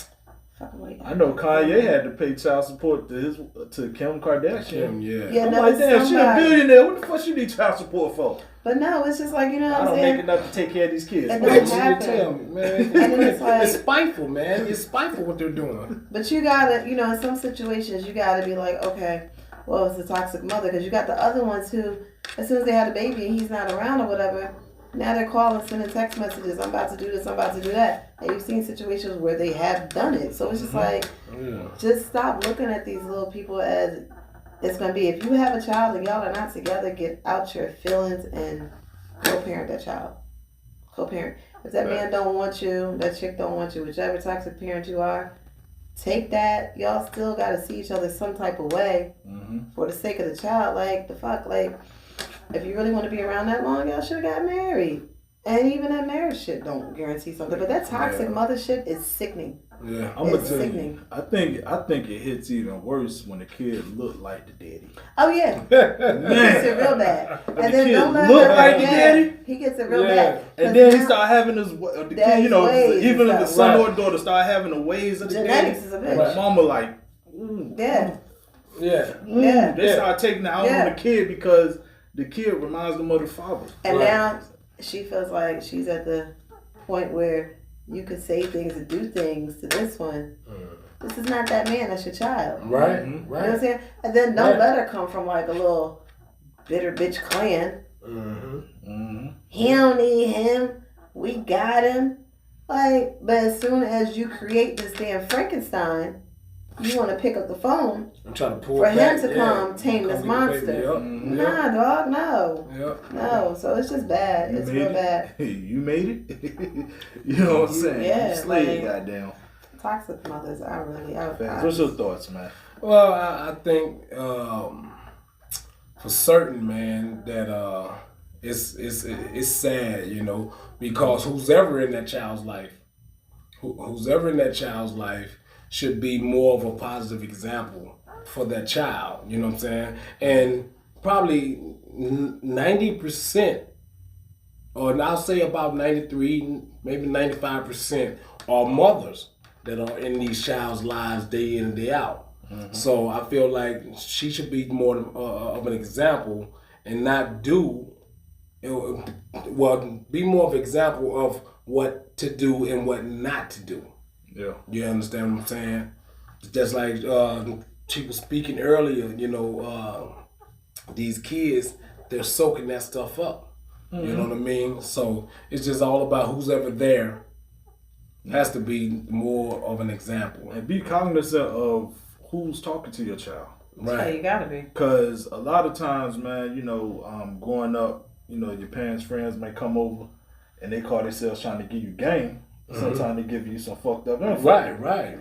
Speaker 1: I know Kanye had to pay child support to Kim Kardashian.
Speaker 3: Yeah,
Speaker 1: I'm like, damn, she a billionaire. What the fuck she need child support for?
Speaker 3: But no, it's just like, you know what
Speaker 1: I'm saying? I don't make enough to take care of these kids.
Speaker 3: And
Speaker 2: tell me, man.
Speaker 3: And then it's like,
Speaker 2: it's spiteful, man. It's spiteful what they're doing.
Speaker 3: But you gotta, you know, in some situations, you gotta be like, okay, well, it's a toxic mother. Because you got the other ones who, as soon as they had a baby and he's not around or whatever, now they're calling, sending text messages. I'm about to do this. I'm about to do that. And you've seen situations where they have done it. So it's just like, just stop looking at these little people as it's going to be. If you have a child and y'all are not together, get out your feelings and co-parent that child. Co-parent. If that man don't want you, that chick don't want you, whichever toxic parent you are, take that. Y'all still got to see each other some type of way for the sake of the child. Like, the fuck? Like, if you really want to be around that long, y'all should have got married. And even that marriage shit don't guarantee something. But that toxic mother shit is sickening.
Speaker 2: Yeah,
Speaker 1: I'm gonna tell you. I think it hits even worse when the kid look like the daddy.
Speaker 3: Oh yeah, man, he gets it real bad. And then don't let
Speaker 1: look like the daddy.
Speaker 3: He gets it real bad.
Speaker 1: And then he start having his the kid, you know, even if the son or daughter start having the ways of the
Speaker 3: genetics
Speaker 1: daddy.
Speaker 3: Is a bitch.
Speaker 1: Mama like, they start taking it out on the kid because the kid reminds them of the father.
Speaker 3: And now she feels like she's at the point where you could say things and do things to this one. This is not that man, that's your child.
Speaker 2: Right.
Speaker 3: You know what I'm saying? And then don't let her come from like a little bitter bitch clan. He don't need him. We got him. Like, but as soon as you create this damn Frankenstein, you want to pick up the phone
Speaker 2: and try to pull
Speaker 3: for
Speaker 2: back,
Speaker 3: him to come tame this monster. Nah, dog, no. No, so it's just bad. It's real bad.
Speaker 1: You made it? You know what I'm saying?
Speaker 3: Yeah.
Speaker 1: Slay, goddamn.
Speaker 3: Toxic mothers,
Speaker 1: What's your thoughts, man?
Speaker 2: Well, I think for certain, man, that it's sad, you know, because who's ever in that child's life should be more of a positive example for that child, you know what I'm saying? And probably 90%, or I'll say about 93, maybe 95% are mothers that are in these child's lives day in and day out. So I feel like she should be more of an example and not be more of an example of what to do and what not to do.
Speaker 1: Yeah. You
Speaker 2: understand what I'm saying? Just like she was speaking earlier, you know, these kids, they're soaking that stuff up. You know what I mean? So it's just all about who's ever there has to be more of an example.
Speaker 1: And be cognizant of who's talking to your child.
Speaker 3: Right. Yeah, you gotta be.
Speaker 1: Because a lot of times, man, you know, growing up, you know, your parents' friends may come over and they call themselves trying to give you game. Sometimes they give you some fucked up info.
Speaker 2: Right.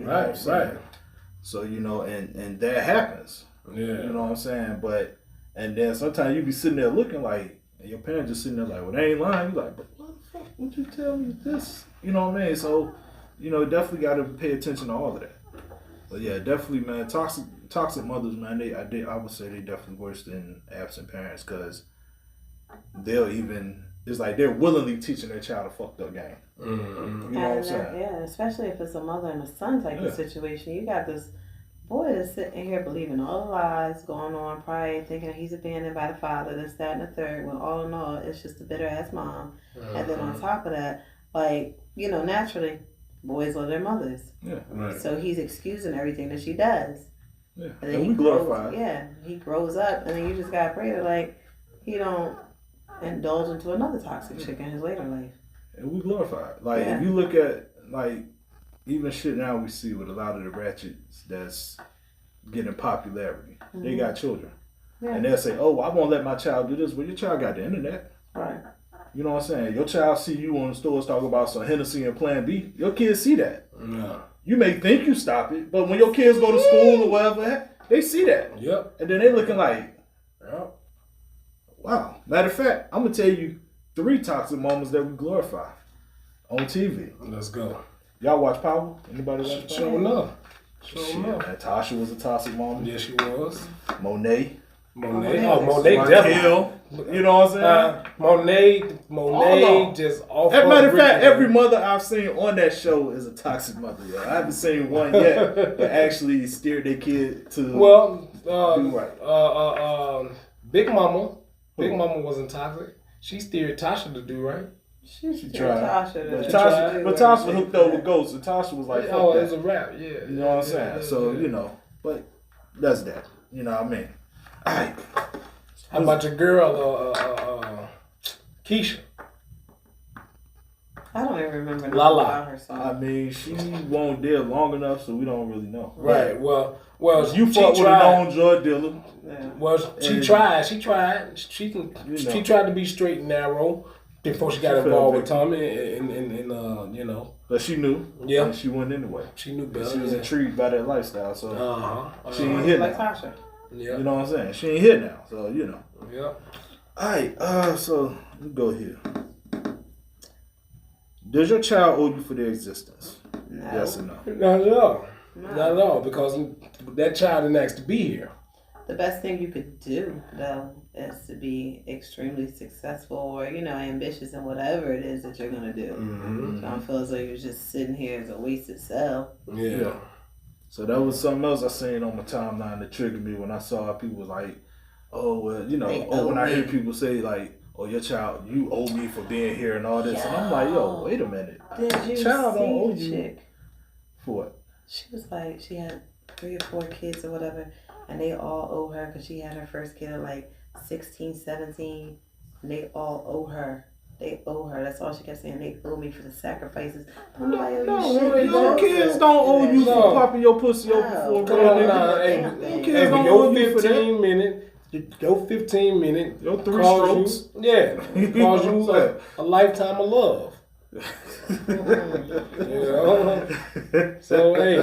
Speaker 1: So, you know, and that happens.
Speaker 2: Yeah.
Speaker 1: You know what I'm saying? But, and then sometimes you be sitting there looking like, and your parents just sitting there like, well, they ain't lying. You like, but what the fuck would you tell me this? You know what I mean? So, you know, definitely got to pay attention to all of that. But yeah, definitely, man, toxic mothers, man, I would say they definitely worse than absent parents because it's like they're willingly teaching their child a fucked up game. You know what I'm saying?
Speaker 3: Yeah, especially if it's a mother and a son type of situation. You got this boy that's sitting here believing all the lies going on, probably thinking he's abandoned by the father, this, that, and the third, when all in all, it's just a bitter ass mom. And then on top of that, like, you know, naturally, boys love their mothers.
Speaker 1: Yeah, right.
Speaker 3: So he's excusing everything that she does.
Speaker 1: Yeah,
Speaker 3: and then
Speaker 1: we glorify.
Speaker 3: Yeah, he grows up, and then you just gotta pray that, like, he don't indulge into another toxic chick in his later life.
Speaker 1: And we glorify it. Like, if you look at, like, even shit now we see with a lot of the ratchets that's getting popularity. They got children. Yeah. And they'll say, oh, I won't let my child do this. Well, your child got the internet.
Speaker 3: Right.
Speaker 1: You know what I'm saying? Your child see you on the stores talk about some Hennessy and Plan B. Your kids see that.
Speaker 2: No.
Speaker 1: You may think you stop it, but when your kids go to school or whatever, they see that.
Speaker 2: Yep.
Speaker 1: And then they looking like, wow. Matter of fact, I'm going to tell you 3 toxic moments that we glorify on TV.
Speaker 2: Let's go.
Speaker 1: Y'all watch Power? Anybody watch Power?
Speaker 2: Sure enough.
Speaker 1: Tasha was a toxic moment.
Speaker 2: Yes, she was.
Speaker 1: Monet.
Speaker 2: Monet definitely.
Speaker 1: You know what I'm saying?
Speaker 2: Monet just off.
Speaker 1: As a matter of fact, every mother I've seen on that show is a toxic mother. Yo. I haven't seen one yet that actually steered their kid to do right.
Speaker 2: Big Mama wasn't toxic. She steered Tasha to do right.
Speaker 1: She tried. But Tasha was hooked up with Ghost, and Tasha was like,
Speaker 2: "Oh, it was a rap." Yeah.
Speaker 1: You know what I'm saying? So you know, but that's that. You know what I mean? All right.
Speaker 2: How about your girl, Keisha?
Speaker 3: I don't even remember
Speaker 2: Lala.
Speaker 3: Her song.
Speaker 1: I mean, she won't there long enough, so we don't really know.
Speaker 2: Right. Well,
Speaker 1: you fought with a known drug dealer.
Speaker 2: Yeah. Well, she tried. She tried to be straight and narrow. before she got involved with Tommy, and you know.
Speaker 1: But she knew.
Speaker 2: Yeah.
Speaker 1: And she went anyway.
Speaker 2: She knew better.
Speaker 1: She was intrigued by that lifestyle, so she ain't
Speaker 3: Like
Speaker 1: hit now.
Speaker 3: Tasha.
Speaker 2: Yeah.
Speaker 1: You know what I'm saying? She ain't hit now, so you know.
Speaker 2: Yeah.
Speaker 1: Alright, so let me go here. Does your child owe you for their existence?
Speaker 3: No.
Speaker 1: Yes or no?
Speaker 2: Not at all.
Speaker 3: No.
Speaker 2: Not at all, because that child didn't ask to be here.
Speaker 3: The best thing you could do, though, is to be extremely successful or, ambitious in whatever it is that you're going to do.
Speaker 2: Mm-hmm.
Speaker 3: So I don't feel as though you're just sitting here as a wasted cell.
Speaker 2: Yeah.
Speaker 1: So that was something else I seen on my timeline that triggered me when I saw people like, oh, well, when I hear people say like, oh, your child, you owe me for being here and all this. And I'm like, yo, wait a minute.
Speaker 3: Did you
Speaker 1: Child don't owe
Speaker 3: see
Speaker 1: you.
Speaker 3: the chick?
Speaker 1: For what?
Speaker 3: She was like, she had 3 or 4 kids or whatever, and they all owe her because she had her first kid at like 16, 17, and they all owe her. They owe her. That's all she kept saying. They owe me for the sacrifices. I'm like,
Speaker 1: Your kids don't owe you for popping your pussy open for a
Speaker 2: Come
Speaker 1: real
Speaker 2: on
Speaker 1: nigga.
Speaker 2: now.
Speaker 1: Your
Speaker 2: Hey,
Speaker 1: kids don't
Speaker 2: your
Speaker 1: owe you for that.
Speaker 2: 15 minutes. Your 15 minutes.
Speaker 1: Your 3
Speaker 2: cause
Speaker 1: strokes.
Speaker 2: Cause you a lifetime of love. So hey,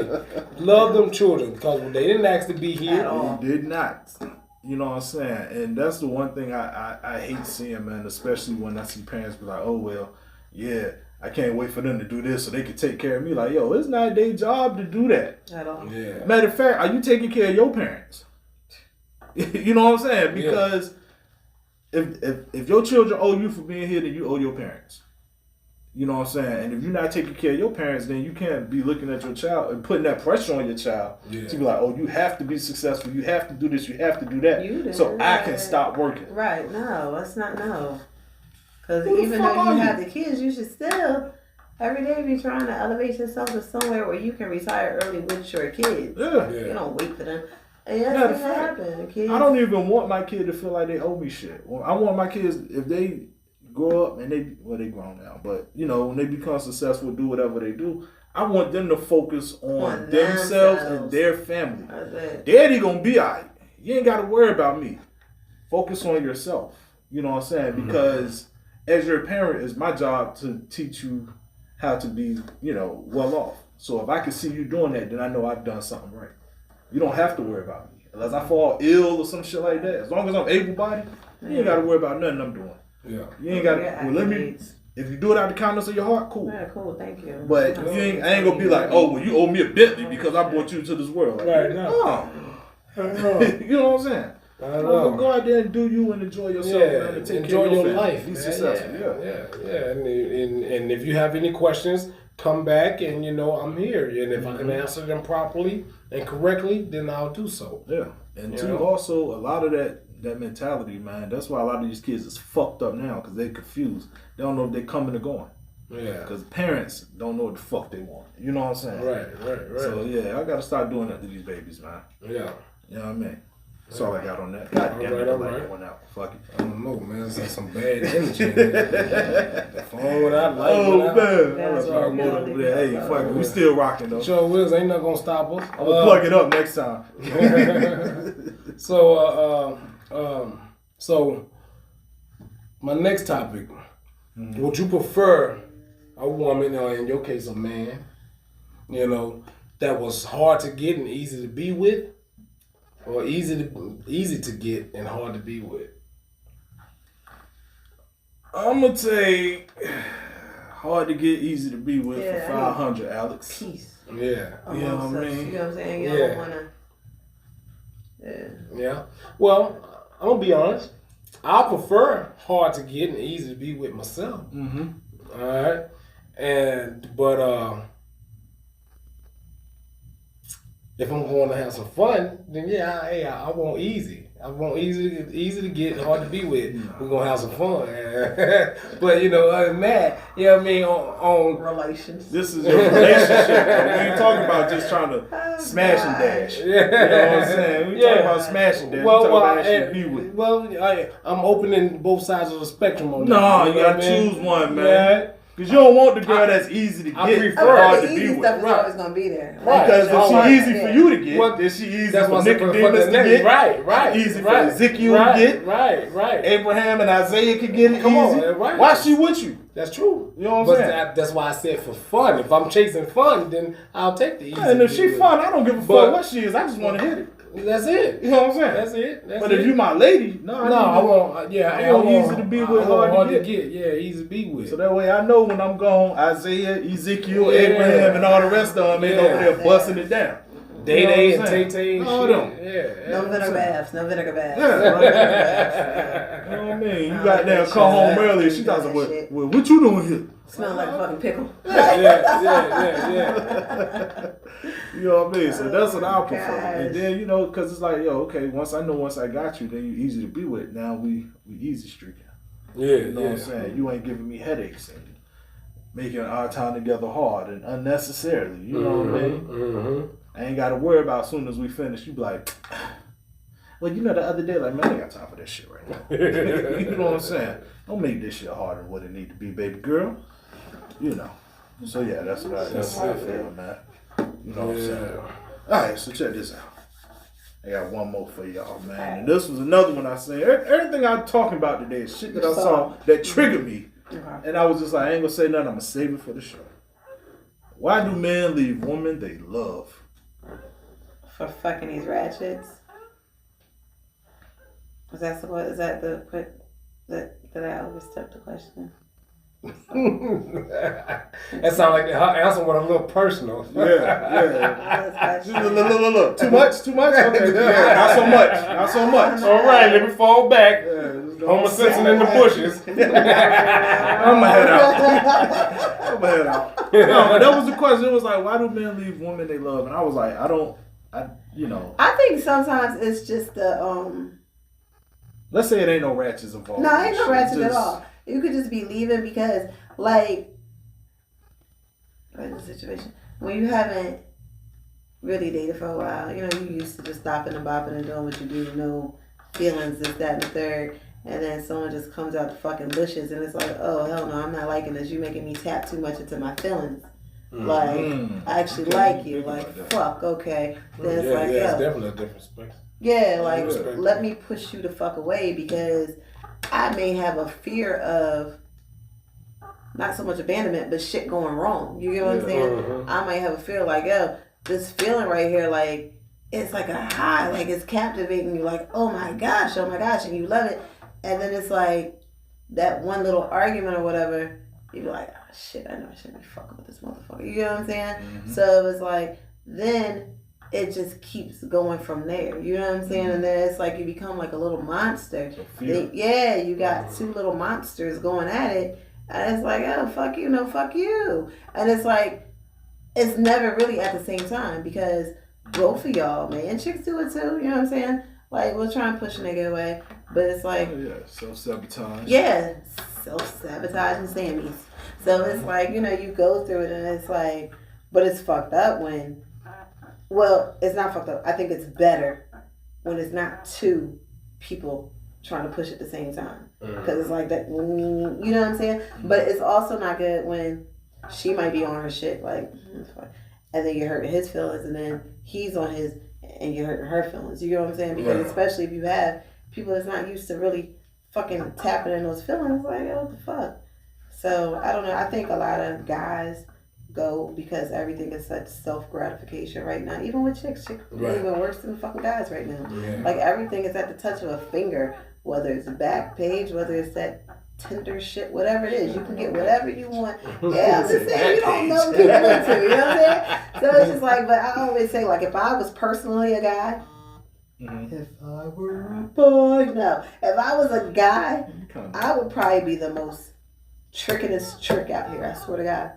Speaker 2: love them children because they didn't ask to be here.
Speaker 1: They did not. You know what I'm saying? And that's the one thing I hate seeing, man, especially when I see parents be like, oh, well, yeah, I can't wait for them to do this so they can take care of me. Like, yo, it's not their job to do that.
Speaker 3: At all.
Speaker 2: Yeah.
Speaker 1: Matter of fact, are you taking care of your parents? You know what I'm saying? Because if your children owe you for being here, then you owe your parents. You know what I'm saying? And if you're not taking care of your parents, then you can't be looking at your child and putting that pressure on your child to be like, oh, you have to be successful. You have to do this. You have to do that. So I can stop working.
Speaker 3: Right. No, that's not no. Because even though you have the kids, you should still every day be trying to elevate yourself to somewhere where you can retire early with your kids.
Speaker 1: Yeah.
Speaker 3: You don't wait for them. And that's what happened. Kids.
Speaker 1: I don't even want my kid to feel like they owe me shit. I want my kids, if they grow up and they grown now, but when they become successful, do whatever they do, I want them to focus on themselves and their family. Daddy gonna be alright. You ain't gotta worry about me. Focus on yourself. You know what I'm saying? Because as your parent, it's my job to teach you how to be, well off. So if I can see you doing that, then I know I've done something right. You don't have to worry about me. Unless I fall ill or some shit like that. As long as I'm able-bodied, you ain't gotta worry about nothing I'm doing.
Speaker 2: Yeah.
Speaker 1: You ain't got if you do it out of the kindness of your heart, cool.
Speaker 3: Yeah, cool, thank you.
Speaker 1: But I ain't gonna be like, oh, well, you owe me a Bentley because I brought you to this world. Like,
Speaker 2: right now.
Speaker 1: You know what I'm saying? Go out there and do you and enjoy yourself, man, and take
Speaker 2: enjoy
Speaker 1: care of
Speaker 2: your
Speaker 1: family.
Speaker 2: life.
Speaker 1: Be
Speaker 2: Man.
Speaker 1: successful.
Speaker 2: Yeah. And if you have any questions, come back and I'm here. And if I can answer them properly and correctly, then I'll do so.
Speaker 1: Yeah. And also a lot of that mentality, man, that's why a lot of these kids is fucked up now because they confused. They don't know if they're coming or going.
Speaker 2: Yeah.
Speaker 1: Because parents don't know what the fuck they want. You know what I'm saying?
Speaker 2: Right.
Speaker 1: So, I got to start doing that to these babies, man.
Speaker 2: Yeah.
Speaker 1: You know what I mean? That's all I got on that. God damn it, I went out. Fuck it.
Speaker 2: I don't know, man. It's like some bad energy in there. The phone without light.
Speaker 1: Man. Hey, fuck it. We still rocking, though.
Speaker 2: Sure Wills ain't not going to stop us.
Speaker 1: I'm going to plug it up next time.
Speaker 2: So my next topic, would you prefer a woman, or in your case a man, that was hard to get and easy to be with, or easy to get and hard to be with?
Speaker 1: I'm going to take hard to get, easy to be with for 500, Alex.
Speaker 3: Peace.
Speaker 2: Yeah.
Speaker 1: You know what I mean?
Speaker 3: You know what I'm saying? You don't want to...
Speaker 2: Yeah. Well, I'm going to be honest. I prefer hard to get and easy to be with myself.
Speaker 1: Mm-hmm.
Speaker 2: All right. But if I'm going to have some fun, then I want easy. I want easy to get, hard to be with. We're gonna have some fun. But other than that, on
Speaker 3: relations.
Speaker 1: This is your relationship. We ain't talking about just trying to smash and dash. You know what I'm saying? We talking about smash and dash. We talking about actually be with.
Speaker 2: I'm opening both sides of the spectrum on that.
Speaker 1: No, you gotta choose one, man. Because you don't want the girl that's easy to get.
Speaker 2: I prefer
Speaker 1: hard
Speaker 3: the
Speaker 1: to be
Speaker 3: easy
Speaker 1: with.
Speaker 3: stuff is always gonna be there.
Speaker 2: Right.
Speaker 1: Because if she easy for you to get,
Speaker 2: Well,
Speaker 1: then she easy
Speaker 2: that's
Speaker 1: for
Speaker 2: what
Speaker 1: Nicodemus to get.
Speaker 2: Right.
Speaker 1: Easy for Ezekiel to get.
Speaker 2: Right.
Speaker 1: Abraham and Isaiah could get it
Speaker 2: Come
Speaker 1: easy.
Speaker 2: on, right.
Speaker 1: Why she with you?
Speaker 2: That's true.
Speaker 1: You know what I'm saying?
Speaker 2: That's why I said for fun. If I'm chasing fun, then I'll take the easy.
Speaker 1: And if she fun, I don't give a fuck what she is. I just want to hit it.
Speaker 2: That's it.
Speaker 1: You know what I'm saying?
Speaker 2: That's it.
Speaker 1: But if you my lady,
Speaker 2: I want
Speaker 1: easy to be with, hard to get.
Speaker 2: Yeah, easy to be with.
Speaker 1: So that way I know when I'm gone, Isaiah, Ezekiel, Abraham, and all the rest of them ain't over there busting it down.
Speaker 2: Day and Tay and
Speaker 1: all
Speaker 2: shit.
Speaker 1: them.
Speaker 2: Yeah.
Speaker 3: No vinegar baths. No vinegar baths.
Speaker 1: Yeah, right. You know what I mean? You got there, come home early. She doesn't what you doing here?
Speaker 3: Smell like a fucking pickle.
Speaker 2: Yeah.
Speaker 1: You know what I mean? So that's what I prefer.
Speaker 3: Gosh.
Speaker 1: And then, because it's like, okay, once I got you, then you easy to be with. Now we easy streaking.
Speaker 2: Yeah.
Speaker 1: You know what I'm saying? You ain't giving me headaches and making our time together hard and unnecessarily. You know what I mean?
Speaker 2: Mm-hmm.
Speaker 1: I ain't got to worry about as soon as we finish. You be like, well, the other day, like, man, I ain't got time for this shit right now. You know what I'm saying? Don't make this shit harder than what it need to be, baby girl. So yeah, that's what I feel, man. You know what I'm saying? All right, so check this out. I got one more for y'all, man. And this was another one I seen. Everything I'm talking about today is shit that I saw that triggered me. And I was just like, I ain't gonna say nothing. I'm gonna save it for the show. Why do men leave women they love?
Speaker 3: For fucking these ratchets. Is that the quick that I overstepped the question?
Speaker 2: That sounds like her answer was a little personal.
Speaker 1: Yeah. Look. Too much? Okay. Yeah, not so much.
Speaker 2: All right, let me fall back. Homer Simpson in the bushes.
Speaker 1: I'm gonna head out. No, that was the question. It was like, why do men leave women they love? And I was like, I
Speaker 3: think sometimes it's just the
Speaker 1: Let's say it ain't no ratchets involved.
Speaker 3: No, ain't no ratchet at all. You could just be leaving because, like, what's the situation? When you haven't really dated for a while, you used to just stopping and bopping and doing what you do, no feelings, this, that, and the third. And then someone just comes out the fucking bushes and it's like, oh, hell no, I'm not liking this. You making me tap too much into my feelings. Like, I actually like you. Like, fuck, okay. Then it's like,
Speaker 2: it's definitely a different space.
Speaker 3: Yeah, like, let me push you the fuck away because I may have a fear of not so much abandonment, but shit going wrong. You get what I'm saying? I might have a fear like, this feeling right here, like, it's like a high, like it's captivating you, like, oh my gosh, and you love it. And then it's like that one little argument or whatever, you be like, oh shit, I know I shouldn't be fucking with this motherfucker. You know what I'm saying? Mm-hmm. So it was like, then it just keeps going from there. You know what I'm saying? Mm-hmm. And then it's like you become like a little monster. You got two little monsters going at it. And it's like, oh, fuck you, no, fuck you. And it's like, it's never really at the same time because both of y'all, man, chicks do it too. You know what I'm saying? Like, we'll try and push a nigga away. But it's like...
Speaker 1: self-sabotage.
Speaker 3: Yeah, self-sabotage and Sammy's. So it's like, you go through it and it's like... But it's fucked up when... Well, it's not fucked up. I think it's better when it's not two people trying to push at the same time. Because it's like that... You know what I'm saying? But it's also not good when she might be on her shit, like... And then you're hurting his feelings and then he's on his... And you're hurting her feelings. You know what I'm saying? Because especially if you have people that's not used to really fucking tapping in those feelings, like, oh, what the fuck? So, I don't know. I think a lot of guys go because everything is such self-gratification right now. Even with chicks are even worse than fucking guys right now. Yeah. Like, everything is at the touch of a finger, whether it's a back page, whether it's that Tinder shit, whatever it is. You can get whatever you want. Yeah, I'm just saying, you don't know what you're into. You know what I'm saying? So it's just like, but I always say, like, if I was personally a guy, if I were a boy, no. If I was a guy, I would probably be the most trickingest trick out here. I swear to God.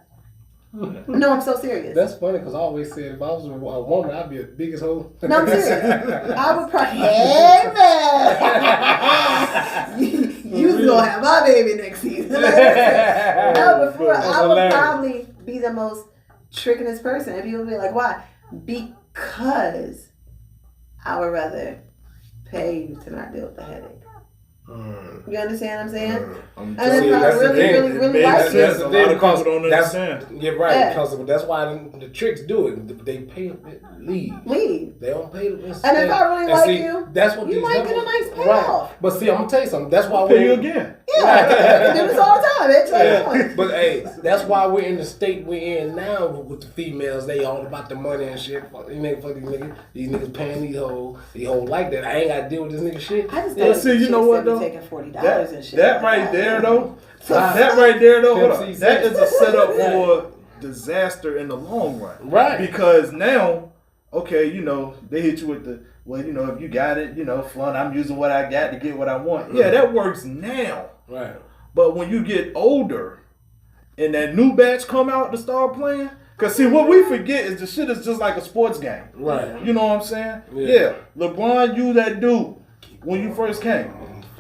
Speaker 3: No, I'm so serious.
Speaker 2: That's funny because I always said if I was a woman, I'd be the biggest hoe.
Speaker 3: No, I'm serious. I would probably, hey man, you gonna have my baby next season. No, before I would probably be the most trickingest person, and people would be like, "Why?" Because I would rather pay you to not deal with the headache. You understand what I'm saying?
Speaker 1: I'm
Speaker 3: And if I
Speaker 2: that's the thing.
Speaker 3: really like
Speaker 1: sense.
Speaker 3: it,
Speaker 1: A lot of people don't understand.
Speaker 2: You're right.
Speaker 3: Yeah.
Speaker 2: Because that's why the tricks do it. They pay them to leave.
Speaker 3: leave.
Speaker 2: They don't pay them.
Speaker 3: And if I really like you,
Speaker 2: that's what
Speaker 3: you
Speaker 2: these
Speaker 3: might get a
Speaker 2: heifers-
Speaker 3: nice payoff.
Speaker 2: Right. But see, I'm gonna tell you something. That's why
Speaker 1: Pay you again.
Speaker 3: Yeah, they do this all the time. That's what I'm doing.
Speaker 2: But hey, that's why we're in the state we're in now with the females. They all about the money and shit. Fuck these niggas. These niggas paying these hoes like that. I ain't gotta deal with this nigga shit.
Speaker 3: I just
Speaker 1: Yeah,
Speaker 3: don't
Speaker 1: see, you know what though?
Speaker 3: Taking $40 and shit.
Speaker 1: That right there though. That right there though. Hold on. That is a setup for disaster in the long run.
Speaker 2: Right.
Speaker 1: Because now, okay, you know, they hit you with the, well, you know, if you got it, you know, fun, I'm using what I got to get what I want. Yeah, that works now.
Speaker 2: Right.
Speaker 1: But when you get older and that new batch come out to start playing, because see, what we forget is the shit is just like a sports game.
Speaker 2: Right.
Speaker 1: You know what I'm saying?
Speaker 2: Yeah.
Speaker 1: LeBron, you that dude when you first came.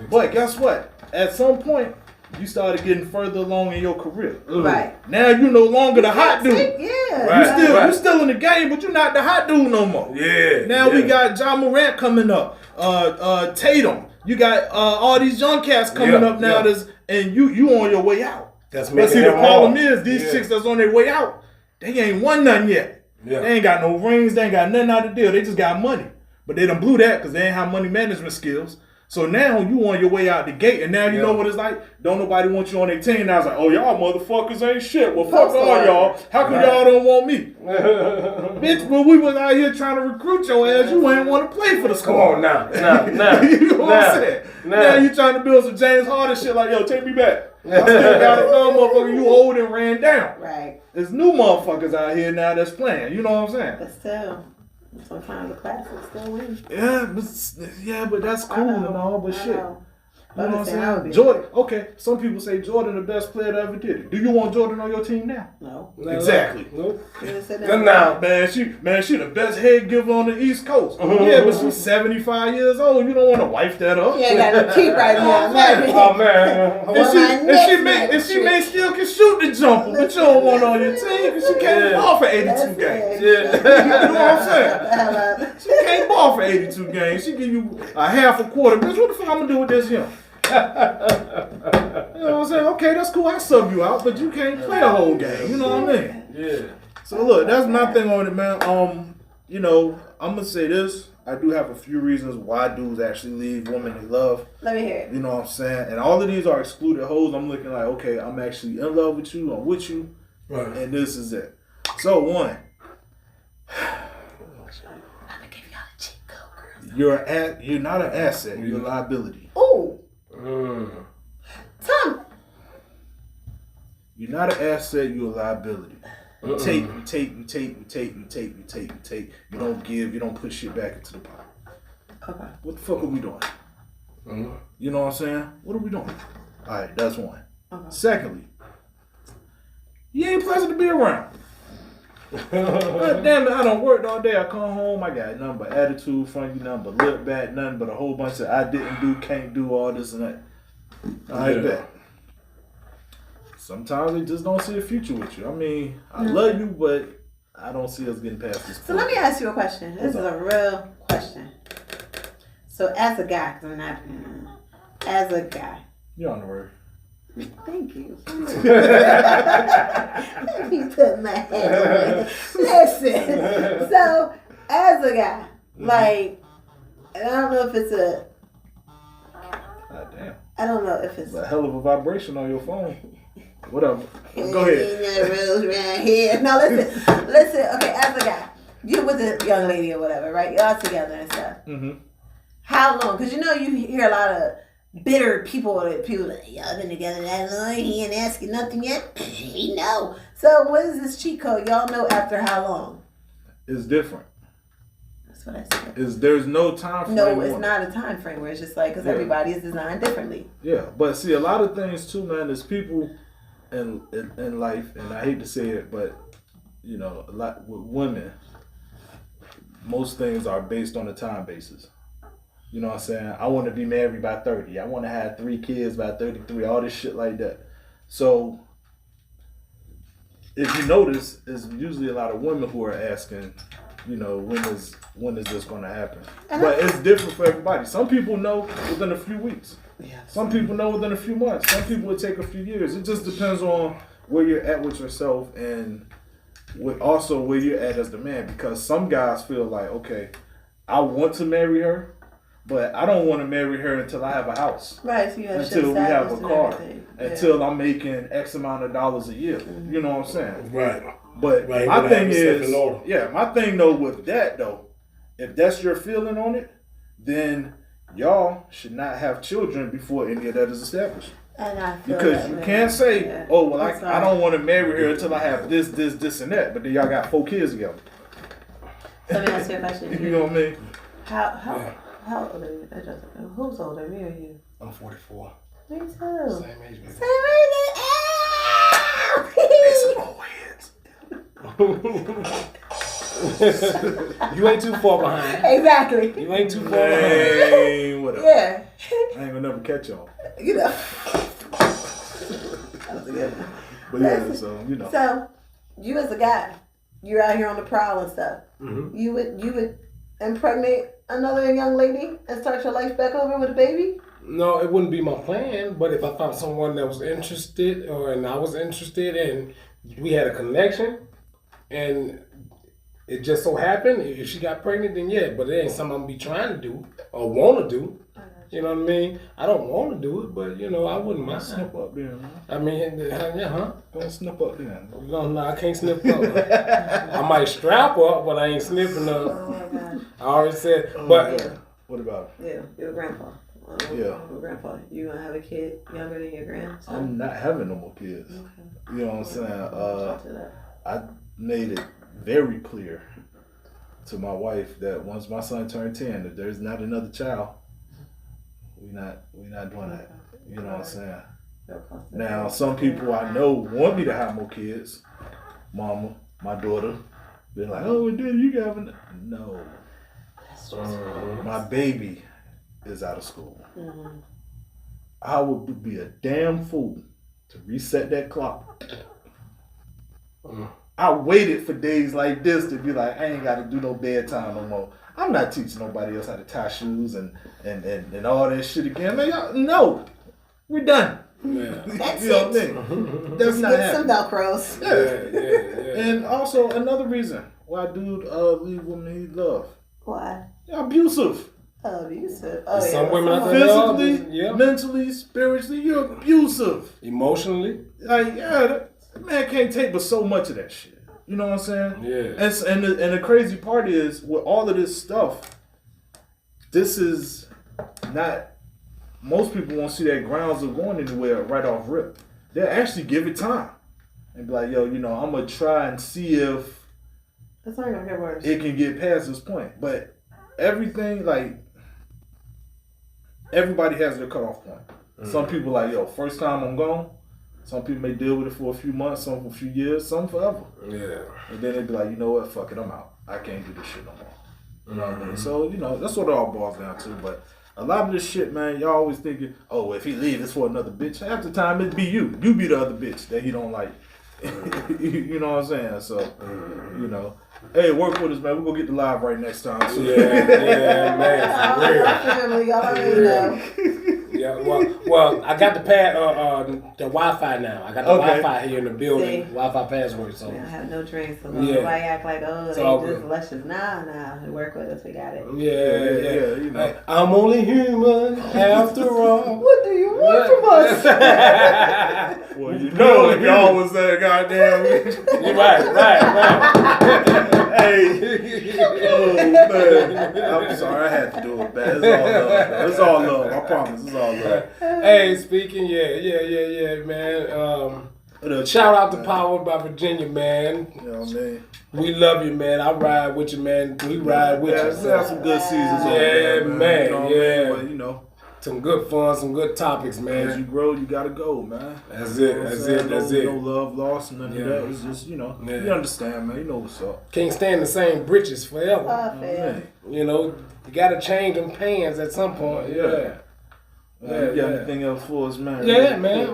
Speaker 1: But guess what? At some point, you started getting further along in your career.
Speaker 3: Right.
Speaker 1: Now you no longer the hot dude.
Speaker 3: Yeah.
Speaker 2: Right.
Speaker 1: You still in the game, but you're not the hot dude no more.
Speaker 2: Yeah.
Speaker 1: Now we got Ja Morant coming up. Tatum. You got all these young cats coming up now. And you on your way out.
Speaker 2: That's
Speaker 1: But see, the problem is these chicks
Speaker 2: Yeah.
Speaker 1: that's on their way out, they ain't won nothing yet.
Speaker 2: Yeah.
Speaker 1: They ain't got no rings. They ain't got nothing out of the deal. They just got money. But they done blew that because they ain't have money management skills. So now you on your way out the gate, and now you know what it's like. Don't nobody want you on their team. Now it's like, oh, y'all motherfuckers ain't shit. Well, fuck all y'all. How come y'all don't want me? Bitch, when we was out here trying to recruit your ass, you ain't want to play for the squad.
Speaker 2: Come on now.
Speaker 1: You know what I'm saying? Now you trying to build some James Harden shit like, yo, take me back. I still got it. No, motherfucker, you old and ran down.
Speaker 3: Right.
Speaker 1: There's new motherfuckers out here now that's playing. You know what I'm saying?
Speaker 3: But still, sometimes the classics still win.
Speaker 1: But that's cool and all, but shit. You know what I'm saying? Jordan, okay, some people say Jordan the best player that ever did it. Do you want Jordan on your team now?
Speaker 3: No.
Speaker 1: Exactly.
Speaker 2: Nope.
Speaker 1: Nah, man, she the best head giver on the East Coast. Yeah, but she's 75 years old. You don't want to wife that up.
Speaker 3: You ain't got no keep right now.
Speaker 2: Oh man.
Speaker 1: And she may still can shoot the jumper, but you don't want on your team because she can't ball for 82 games.
Speaker 2: Yeah.
Speaker 1: You know what I'm saying? She can't ball for 82 games. She give you a half a quarter. Bitch, what the fuck I'm gonna do with this young? You know what I'm saying? Okay, that's cool. I sub you out, but you can't play a whole game. You know what I mean?
Speaker 2: Yeah.
Speaker 1: So look, that's my thing on it, man. You know, I'm gonna say this. I do have a few reasons why dudes actually leave women they love.
Speaker 3: Let me hear it.
Speaker 1: You know what I'm saying? And all of these are excluded hoes. I'm looking like, okay, I'm actually in love with you. I'm with you.
Speaker 2: Right.
Speaker 1: And this is it. So one. You're not an asset. You're a liability.
Speaker 3: Ooh. Tom.
Speaker 1: You're not an asset. You're a liability. You take. You don't give. You don't put shit back into the pot.
Speaker 3: Okay.
Speaker 1: What the fuck are we doing? You know what I'm saying? What are we doing? All right, that's one.
Speaker 3: Okay.
Speaker 1: Secondly, you ain't pleasant to be around. God damn it, I done worked all day. I come home, I got nothing but attitude from you, nothing but lip back, nothing but a whole bunch of I didn't do, can't do, all this and that. I bet. Sometimes they just don't see a future with you. I mean, I love you, but I don't see us getting past this point.
Speaker 3: So let me ask you a question. This is a real question. So as a guy, because I'm not, as a guy.
Speaker 1: You're on the word.
Speaker 3: Thank you. Let me put my head away. Listen. So, as a guy, like, and I don't know if it's a.
Speaker 1: God damn.
Speaker 3: I don't know if it's
Speaker 1: a hell of a vibration on your phone. Whatever. Go ahead.
Speaker 3: Rules right here. No, listen. Okay, as a guy, you with a young lady or whatever, right? Y'all together and stuff.
Speaker 1: Mm-hmm.
Speaker 3: How long? Because you know you hear a lot of bitter people like, y'all been together that long, he ain't asking nothing yet. He know. So what is this cheat code? Y'all know after how long?
Speaker 1: It's different.
Speaker 3: That's what I said.
Speaker 1: There's no time frame.
Speaker 3: No, it's not a time frame where it's just like, because everybody is designed differently.
Speaker 1: Yeah, but see, a lot of things too, man, there's people in life, and I hate to say it, but, you know, a lot with women, most things are based on a time basis. You know what I'm saying? I want to be married by 30. I want to have 3 kids by 33. All this shit like that. So, if you notice, it's usually a lot of women who are asking, you know, when is this going to happen? But it's different for everybody. Some people know within a few weeks.
Speaker 3: Yeah.
Speaker 1: Some people know within a few months. Some people would take a few years. It just depends on where you're at with yourself and also where you're at as the man. Because some guys feel like, okay, I want to marry her, but I don't want to marry her until I have a house.
Speaker 3: Right, so you have
Speaker 1: until we have a car.
Speaker 3: Yeah.
Speaker 1: Until I'm making X amount of dollars a year. Mm-hmm. You know what I'm saying?
Speaker 2: Right.
Speaker 1: But my thing is, my thing though with that though, if that's your feeling on it, then y'all should not have children before any of that is established.
Speaker 3: And I feel
Speaker 1: because you can't say, oh well, I don't want to marry her until I have this, and that. But then y'all got 4 kids together.
Speaker 3: Let me ask you a question.
Speaker 1: You know what I mean?
Speaker 3: How old are you? Who's older, me or you?
Speaker 2: I'm 44.
Speaker 3: Me too.
Speaker 2: Same age.
Speaker 3: Same age.
Speaker 1: They some old heads.
Speaker 2: You ain't too far behind.
Speaker 3: Exactly.
Speaker 2: You ain't too far behind.
Speaker 1: Whatever.
Speaker 3: Yeah.
Speaker 1: I ain't gonna never catch y'all.
Speaker 3: You know. That was a good one.
Speaker 1: But yeah, so you know.
Speaker 3: So, you as a guy, you're out here on the prowl and stuff.
Speaker 2: Mm-hmm.
Speaker 3: You would impregnate another young lady and start your life back over with a baby?
Speaker 2: No, it wouldn't be my plan. But if I found someone that was interested, and I was interested, and we had a connection, and it just so happened, if she got pregnant, then yeah. But it ain't something I'm gonna be trying to do or want to do. You know what I mean? I don't want to do it, but I wouldn't mind.
Speaker 1: Snip up there, man.
Speaker 2: I mean, yeah,
Speaker 1: Don't snip up there.
Speaker 2: No, I can't snip up. I might strap up, but I ain't snipping up.
Speaker 3: Oh my God.
Speaker 2: I already said, but
Speaker 3: yeah.
Speaker 1: What about?
Speaker 3: Yeah, your grandpa.
Speaker 1: Yeah.
Speaker 3: Your grandpa. You gonna have a kid younger than your grandson?
Speaker 1: I'm not having no more kids. Okay. You know what I'm saying? I made it very clear to my wife that once my son turned 10, if there's not another child, we're not doing that. You know what I'm saying? Now, some people I know want me to have more kids. Mama, my daughter, they're like, oh, Daddy, you got no. My baby is out of school. Mm-hmm. I would be a damn fool to reset that clock. I waited for days like this to be like, I ain't got to do no bedtime no more. I'm not teaching nobody else how to tie shoes and all that shit again. Man, no, we're done.
Speaker 3: Yeah. That's
Speaker 1: you know what I mean? That's not happening.
Speaker 3: Some Velcros.
Speaker 1: Yeah. And also another reason why dude leave women he love.
Speaker 3: Why?
Speaker 1: Abusive.
Speaker 3: Abusive.
Speaker 2: Oh, some women are
Speaker 1: physically, mentally, spiritually, you're abusive.
Speaker 2: Emotionally.
Speaker 1: Like, that man can't take but so much of that shit. You know what I'm saying?
Speaker 2: Yeah.
Speaker 1: And the crazy part is, with all of this stuff, this is not, most people won't see that grounds of going anywhere right off rip. They'll actually give it time. And be like, yo, I'm going to try and see if
Speaker 3: it's not gonna get worse.
Speaker 1: It can get past this point. But everything, like, everybody has their cutoff point. Mm-hmm. Some people like, yo, first time I'm gone. Some people may deal with it for a few months, some for a few years, some forever.
Speaker 2: Yeah.
Speaker 1: And then they be like, you know what, fuck it, I'm out. I can't do this shit no more. You know what I mean? So, that's what it all boils down to. But a lot of this shit, man, y'all always thinking, oh, if he leaves, it's for another bitch. Half the time, it be you. You be the other bitch that he don't like. You know what I'm saying? So, hey, work with us, man. We're going to get the live right next time. So.
Speaker 2: Yeah, man.
Speaker 3: Y'all already know.
Speaker 2: Yeah, well, I got the the Wi-Fi now. I got the Wi-Fi here in the building. Wi-Fi password. So
Speaker 3: I have no drinks. So nobody act like, oh, they just luscious. Nah. Work with us. We got it.
Speaker 2: Yeah. I'm only human after all.
Speaker 3: What do you want from us?
Speaker 1: Well, if y'all was there, goddamn.
Speaker 2: You're right.
Speaker 1: Hey. Oh, man. I'm sorry. I had to do it, man. It's all love. I promise. It's all love.
Speaker 2: Hey, speaking, man. Shout out to Powered by Virginia, man.
Speaker 1: You know what I mean?
Speaker 2: We love you, man. I ride with you, man. We ride with you.
Speaker 1: We have some good seasons on
Speaker 2: there, man.
Speaker 1: You know what
Speaker 2: some good fun, some good topics, man.
Speaker 1: As you grow, you gotta go, man.
Speaker 2: That's it.
Speaker 1: No love lost, none of that. It's just, you understand, man. You know what's up.
Speaker 2: Can't stand the same britches forever. You gotta change them pants at some point.
Speaker 1: You got anything else for us, man?
Speaker 2: Yeah, man.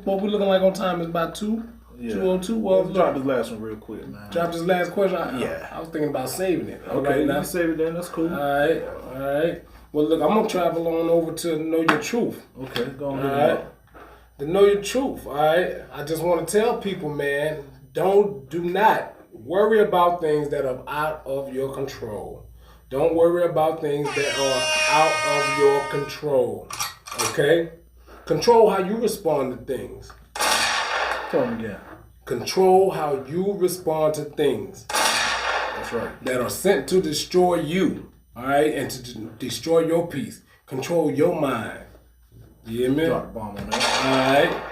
Speaker 2: What we looking like on time is about 2. Yeah. 2:02.
Speaker 1: Well, drop this last one real quick, man.
Speaker 2: Drop this last question.
Speaker 1: I
Speaker 2: was thinking about saving it.
Speaker 1: Okay, you can save it then. That's cool.
Speaker 2: All right. Well, look, I'm gonna travel on over to Know Your Truth.
Speaker 1: Okay, go on.
Speaker 2: All right. To know your truth. All right. I just want to tell people, man, do not worry about things that are out of your control. Don't worry about things that are out of your control. Okay. Control how you respond to things.
Speaker 1: Tell me again.
Speaker 2: Control how you respond to things.
Speaker 1: That's right.
Speaker 2: That are sent to destroy you. All right, and to destroy your peace. Control your mind. You hear me?
Speaker 1: Drop the bomb on that.
Speaker 2: All right.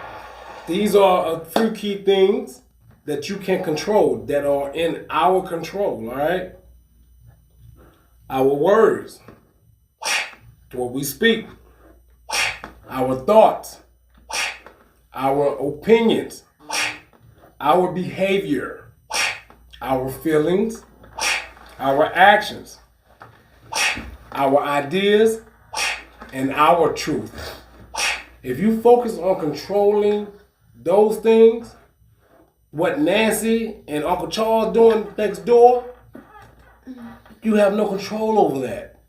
Speaker 2: These are a few key things that you can control that are in our control. All right. Our words, what we speak, our thoughts, our opinions, our behavior, our feelings, our actions, our ideas, and our truth. If you focus on controlling those things, what Nancy and Uncle Charles doing next door, you have no control over that.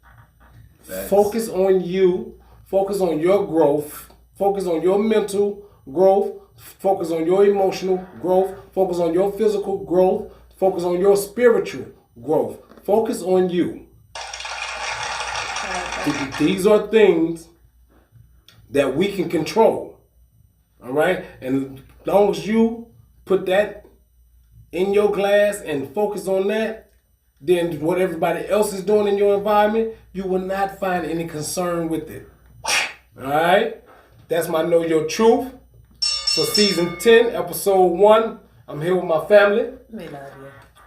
Speaker 2: Focus on you. Focus on your growth. Focus on your mental growth. Focus on your emotional growth. Focus on your physical growth. Focus on your spiritual growth. Focus on you. These are things that we can control. All right? And as long as you put that in your glass and focus on that, then what everybody else is doing in your environment, you will not find any concern with it. All right? That's my Know Your Truth for season 10, episode 1. I'm here with my family.
Speaker 3: We love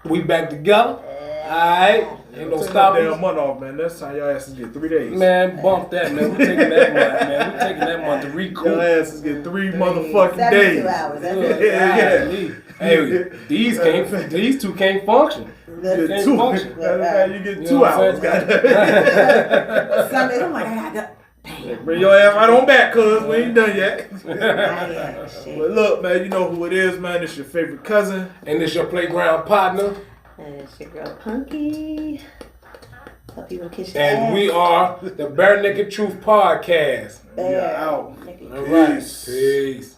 Speaker 3: you.
Speaker 2: We back together. All right? Ain't no stopping.
Speaker 1: Damn month off, man. Next time y'all asses get 3 days.
Speaker 2: Man, bump that, man. We're taking that month, man. We're taking that month to recoup.
Speaker 1: Y'all asses get 3 motherfucking days.
Speaker 3: 72 hours. That's
Speaker 2: Yeah,
Speaker 3: it.
Speaker 2: yeah. Hey, these two can't function.
Speaker 1: Get
Speaker 2: Can't
Speaker 1: 2.
Speaker 2: function.
Speaker 1: You get
Speaker 2: You
Speaker 1: 2
Speaker 2: know what I'm
Speaker 1: hours,
Speaker 2: saying?
Speaker 1: goddamn.
Speaker 3: Sunday, I'm like, I got damn.
Speaker 1: Bring your ass right on back, cuz we ain't done yet.
Speaker 3: Shit.
Speaker 1: But look, man, you know who it is, man. It's your favorite cousin.
Speaker 2: And it's your playground partner.
Speaker 3: And it's your girl Punky. Hope you gonna kiss your
Speaker 2: And
Speaker 3: ass.
Speaker 2: we are the Bare Naked Truth Podcast.
Speaker 3: Bear.
Speaker 1: We are out.
Speaker 3: Naked
Speaker 2: All right.
Speaker 1: Peace.
Speaker 2: Peace.